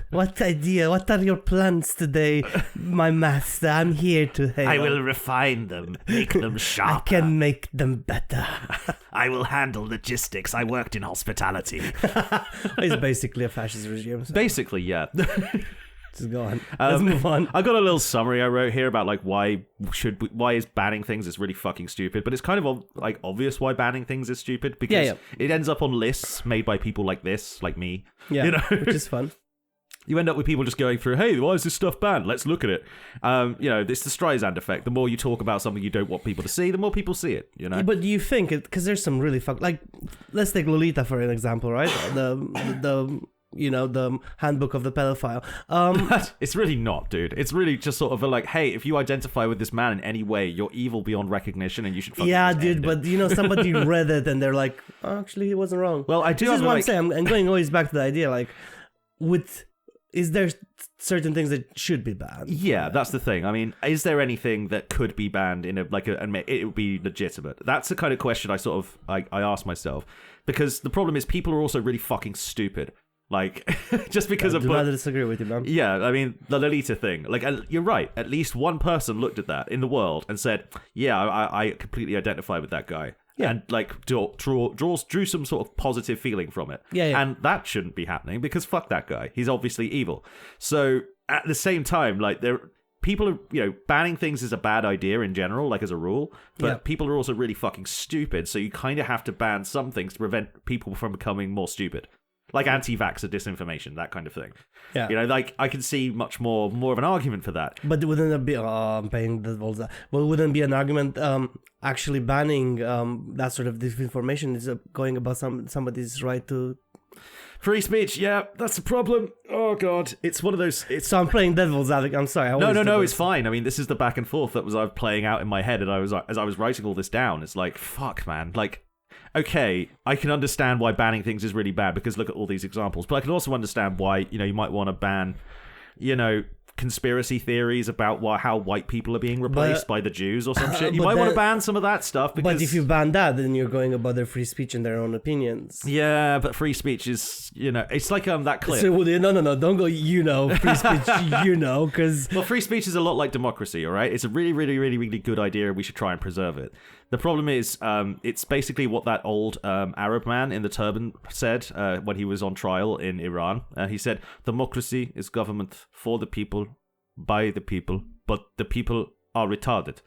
what idea? What are your plans today, my master? I'm here to help. I will refine them, make them sharper. I can make them better. I will handle logistics. I worked in hospitality. It's basically a fascist regime. So. Basically, yeah. Just go on. Let's move on. I got a little summary I wrote here about like why is banning things is really fucking stupid, but it's kind of like obvious why banning things is stupid because it ends up on lists made by people like this, like me. Yeah, you know? Which is fun. You end up with people just going through, hey, why is this stuff banned? Let's look at it. You know, it's the Streisand effect. The more you talk about something you don't want people to see, the more people see it, you know? But do you think, because there's some really like, let's take Lolita for an example, right? The you know, the handbook of the pedophile. It's really not, dude. It's really just sort of like, hey, if you identify with this man in any way, you're evil beyond recognition and you should fucking dude, but you know, somebody read it and they're like, oh, actually, he wasn't wrong. Well, I do This is what like... I'm saying. I'm going always back to the idea, like, is there certain things that should be banned? Yeah, that's the thing. I mean, is there anything that could be banned and it would be legitimate? That's the kind of question I ask myself, because the problem is people are also really fucking stupid. Like, just because of... I do not disagree with you, man. Yeah, I mean, the Lolita thing. Like, you're right. At least one person looked at that in the world and said, yeah, I completely identify with that guy. Yeah. And, like, drew some sort of positive feeling from it. Yeah. And that shouldn't be happening because fuck that guy. He's obviously evil. So, at the same time, like, people are, you know, banning things is a bad idea in general, like as a rule, but people are also really fucking stupid, so you kind of have to ban some things to prevent people from becoming more stupid. like anti-vaxxer disinformation, that kind of thing. Yeah. You know, like I can see much more of an argument for that. But wouldn't it be I'm paying the balls? Well, wouldn't be an argument actually banning that sort of disinformation is going about somebody's right to Free speech, yeah, that's a problem. Oh god, it's one of those. So I'm playing devil's advocate. I'm sorry. No, it's fine. I mean, this is the back and forth that was I was playing out in my head, and as I was writing all this down, it's like, fuck, man, like. Okay, I can understand why banning things is really bad because look at all these examples. But I can also understand why, you might want to ban, conspiracy theories about how white people are being replaced by the Jews or some shit. You might want to ban some of that stuff. Because... But if you ban that, then you're going about their free speech and their own opinions. Yeah, but free speech is, it's like that clip. So, no, don't go, free speech, because... Well, free speech is a lot like democracy, all right? It's a really, really, really, really good idea. We should try and preserve it. The problem is, it's basically what that old Arab man in the turban said when he was on trial in Iran. He said, democracy is government for the people, by the people, but the people are retarded.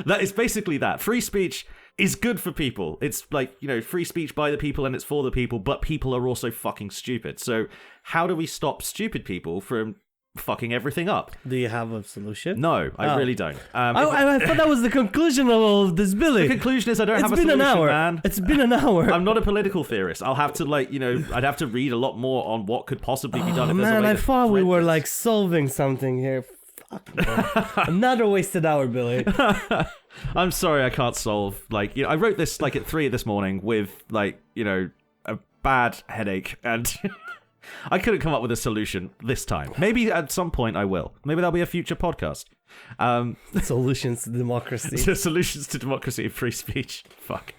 That is basically that. Free speech is good for people. It's like, free speech by the people and it's for the people, but people are also fucking stupid. So how do we stop stupid people from fucking everything up? Do you have a solution? No, I really don't. I thought that was the conclusion of all of this, Billy. The conclusion is I don't have a solution, man. It's been an hour. I'm not a political theorist. I'll have to I'd have to read a lot more on what could possibly be done. If there's a way I thought we were solving something here. Fuck, man. Another wasted hour, Billy. I'm sorry I can't solve. I wrote this at 3 this morning with a bad headache and. I couldn't come up with a solution this time. Maybe at some point I will. Maybe there'll be a future podcast. Solutions to democracy. Solutions to democracy and free speech. Fuck.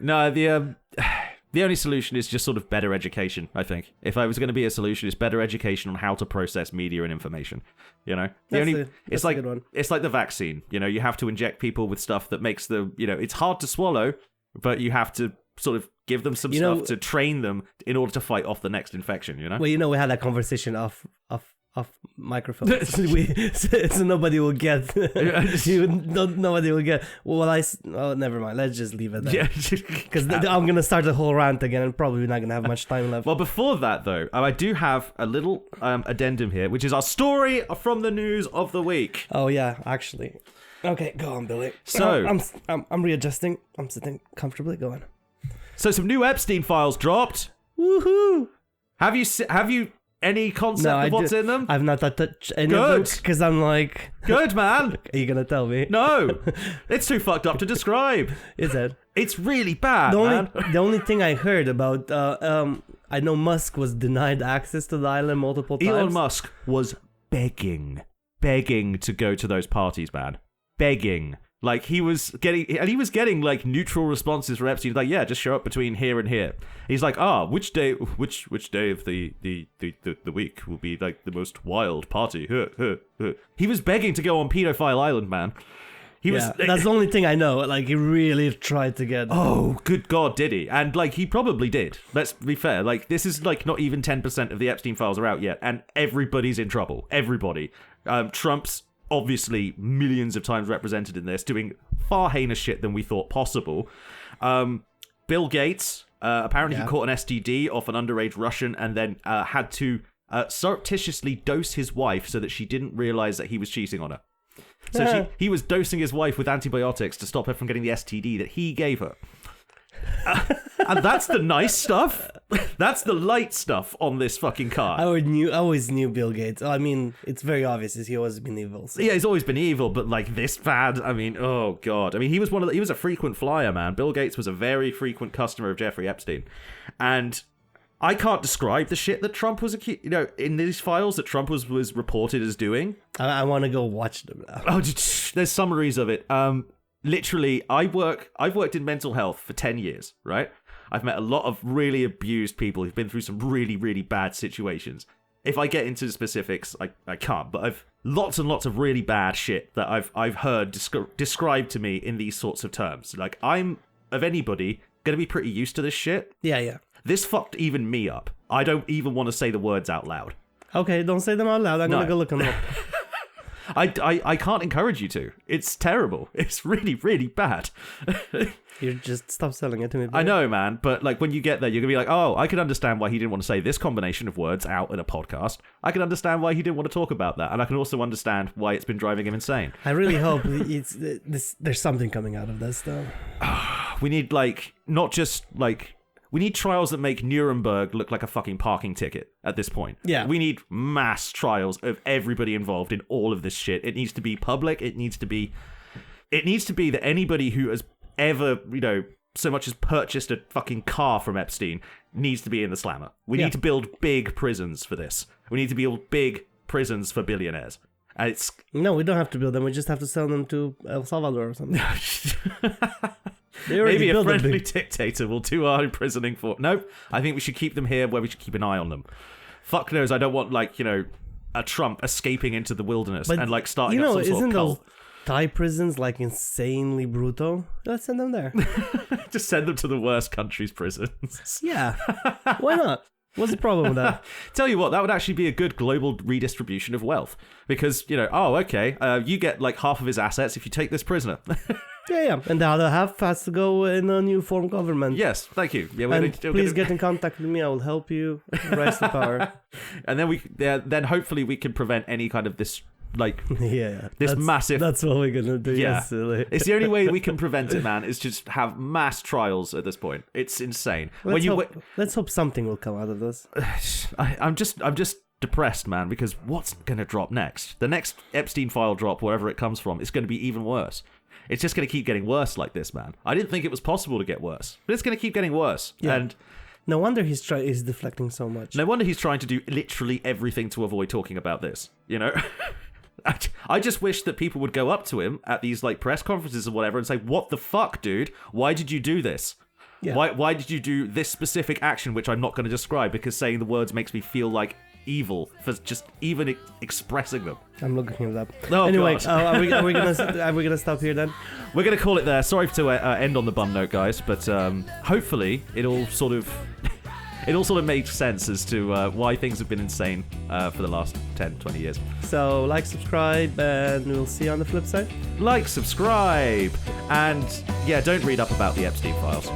No, the only solution is just sort of better education, I think. If I was going to be a solution, it's better education on how to process media and information. It's like a good one. It's like the vaccine. You have to inject people with stuff that makes the, it's hard to swallow, but you have to sort of give them some stuff to train them in order to fight off the next infection, Well, we had that conversation off microphone. So nobody will get. Nobody will get. Well, never mind. Let's just leave it there. Yeah, because I'm gonna start a whole rant again, and probably not gonna have much time left. Well, before that though, I do have a little addendum here, which is our story from the news of the week. Oh yeah, actually. Okay, go on, Billy. So I'm readjusting. I'm sitting comfortably. Go on. So some new Epstein files dropped. Woohoo! Have you any concept of what's in them? I've not touched any of them because I'm like... Good, man. Are you going to tell me? No. It's too fucked up to describe. Is it? It's really bad, man. The only thing I heard about... I know Musk was denied access to the island multiple times. Elon Musk was begging to go to those parties, man. Begging. He was getting neutral responses from Epstein. He's like, yeah, just show up between here and here. He's like, which day of the week will be the most wild party? He was begging to go on Pedophile Island, man. That's the only thing I know. He really tried to get. Oh, good God, did he? And he probably did. Let's be fair. This is not even 10% of the Epstein files are out yet, and everybody's in trouble. Everybody. Trump's obviously millions of times represented in this, doing far heinous shit than we thought possible. Bill Gates, apparently he caught an STD off an underage Russian and then had to surreptitiously dose his wife so that she didn't realize that he was cheating on her. So he was dosing his wife with antibiotics to stop her from getting the STD that he gave her. And that's the nice stuff. That's the light stuff on this fucking card. I always knew Bill Gates. I mean, it's very obvious he's always been evil. So. Yeah, he's always been evil, but this bad. I mean, oh god. I mean, he was a frequent flyer, man. Bill Gates was a very frequent customer of Jeffrey Epstein, and I can't describe the shit that Trump was in these files that Trump was reported as doing. I want to go watch them now. Oh, there's summaries of it. Literally, I've worked in mental health for 10 years, right? I've met a lot of really abused people who've been through some really, really bad situations. If I get into specifics, I can't, but I've lots and lots of really bad shit that I've heard described to me in these sorts of terms. I'm, of anybody, going to be pretty used to this shit. Yeah. This fucked even me up. I don't even want to say the words out loud. Okay, don't say them out loud. I'm going to go look them up. I can't encourage you to. It's terrible. It's really, really bad. You just stop selling it to me. I know, man, but like when you get there, you're gonna be like, oh, I can understand why he didn't want to say this combination of words out in a podcast. I can understand why he didn't want to talk about that, and I can also understand why it's been driving him insane. I really hope there's something coming out of this, though. We need we need trials that make Nuremberg look like a fucking parking ticket at this point. Yeah. We need mass trials of everybody involved in all of this shit. It needs to be public. It needs to be that anybody who has ever, so much as purchased a fucking car from Epstein needs to be in the slammer. We need to build big prisons for this. We need to build big prisons for billionaires. And No, we don't have to build them. We just have to sell them to El Salvador or something. Maybe a friendly dictator will do our imprisoning for... Nope, I think we should keep them here where we should keep an eye on them. Fuck knows, I don't want, a Trump escaping into the wilderness and, starting up some sort of cult. Thai prisons insanely brutal? Let's send them there. Just send them to the worst country's prisons. Yeah. Why not? What's the problem with that? Tell you what, that would actually be a good global redistribution of wealth. Because, you get half of his assets if you take this prisoner. Yeah. And the other half has to go in a new form of government. Yes, thank you. Yeah, please get in contact with me. I will help you rise to power. And then hopefully we can prevent any kind of this... massive... That's what we're gonna do. Yeah. Silly. It's the only way we can prevent it, man, is just have mass trials at this point. It's insane. Let's hope something will come out of this. I'm just depressed, man, because what's gonna drop next? The next Epstein file drop, wherever it comes from, is gonna be even worse. It's just gonna keep getting worse like this, man. I didn't think it was possible to get worse, but it's gonna keep getting worse. Yeah. And no wonder he's deflecting so much. No wonder he's trying to do literally everything to avoid talking about this, I just wish that people would go up to him at these press conferences or whatever and say, what the fuck, dude? Why did you do this? Yeah. Why did you do this specific action, which I'm not going to describe because saying the words makes me feel like evil for just even expressing them. I'm looking it up. Oh, anyway, are we gonna stop here then? We're gonna call it there. Sorry to end on the bum note, guys, but hopefully it all sort of makes sense as to why things have been insane for the last 10, 20 years. So, subscribe, and we'll see you on the flip side. Subscribe, and don't read up about the Epstein files.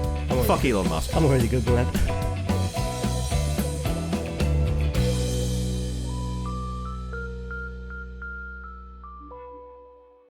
Fuck Elon Musk. I'm already Googling that.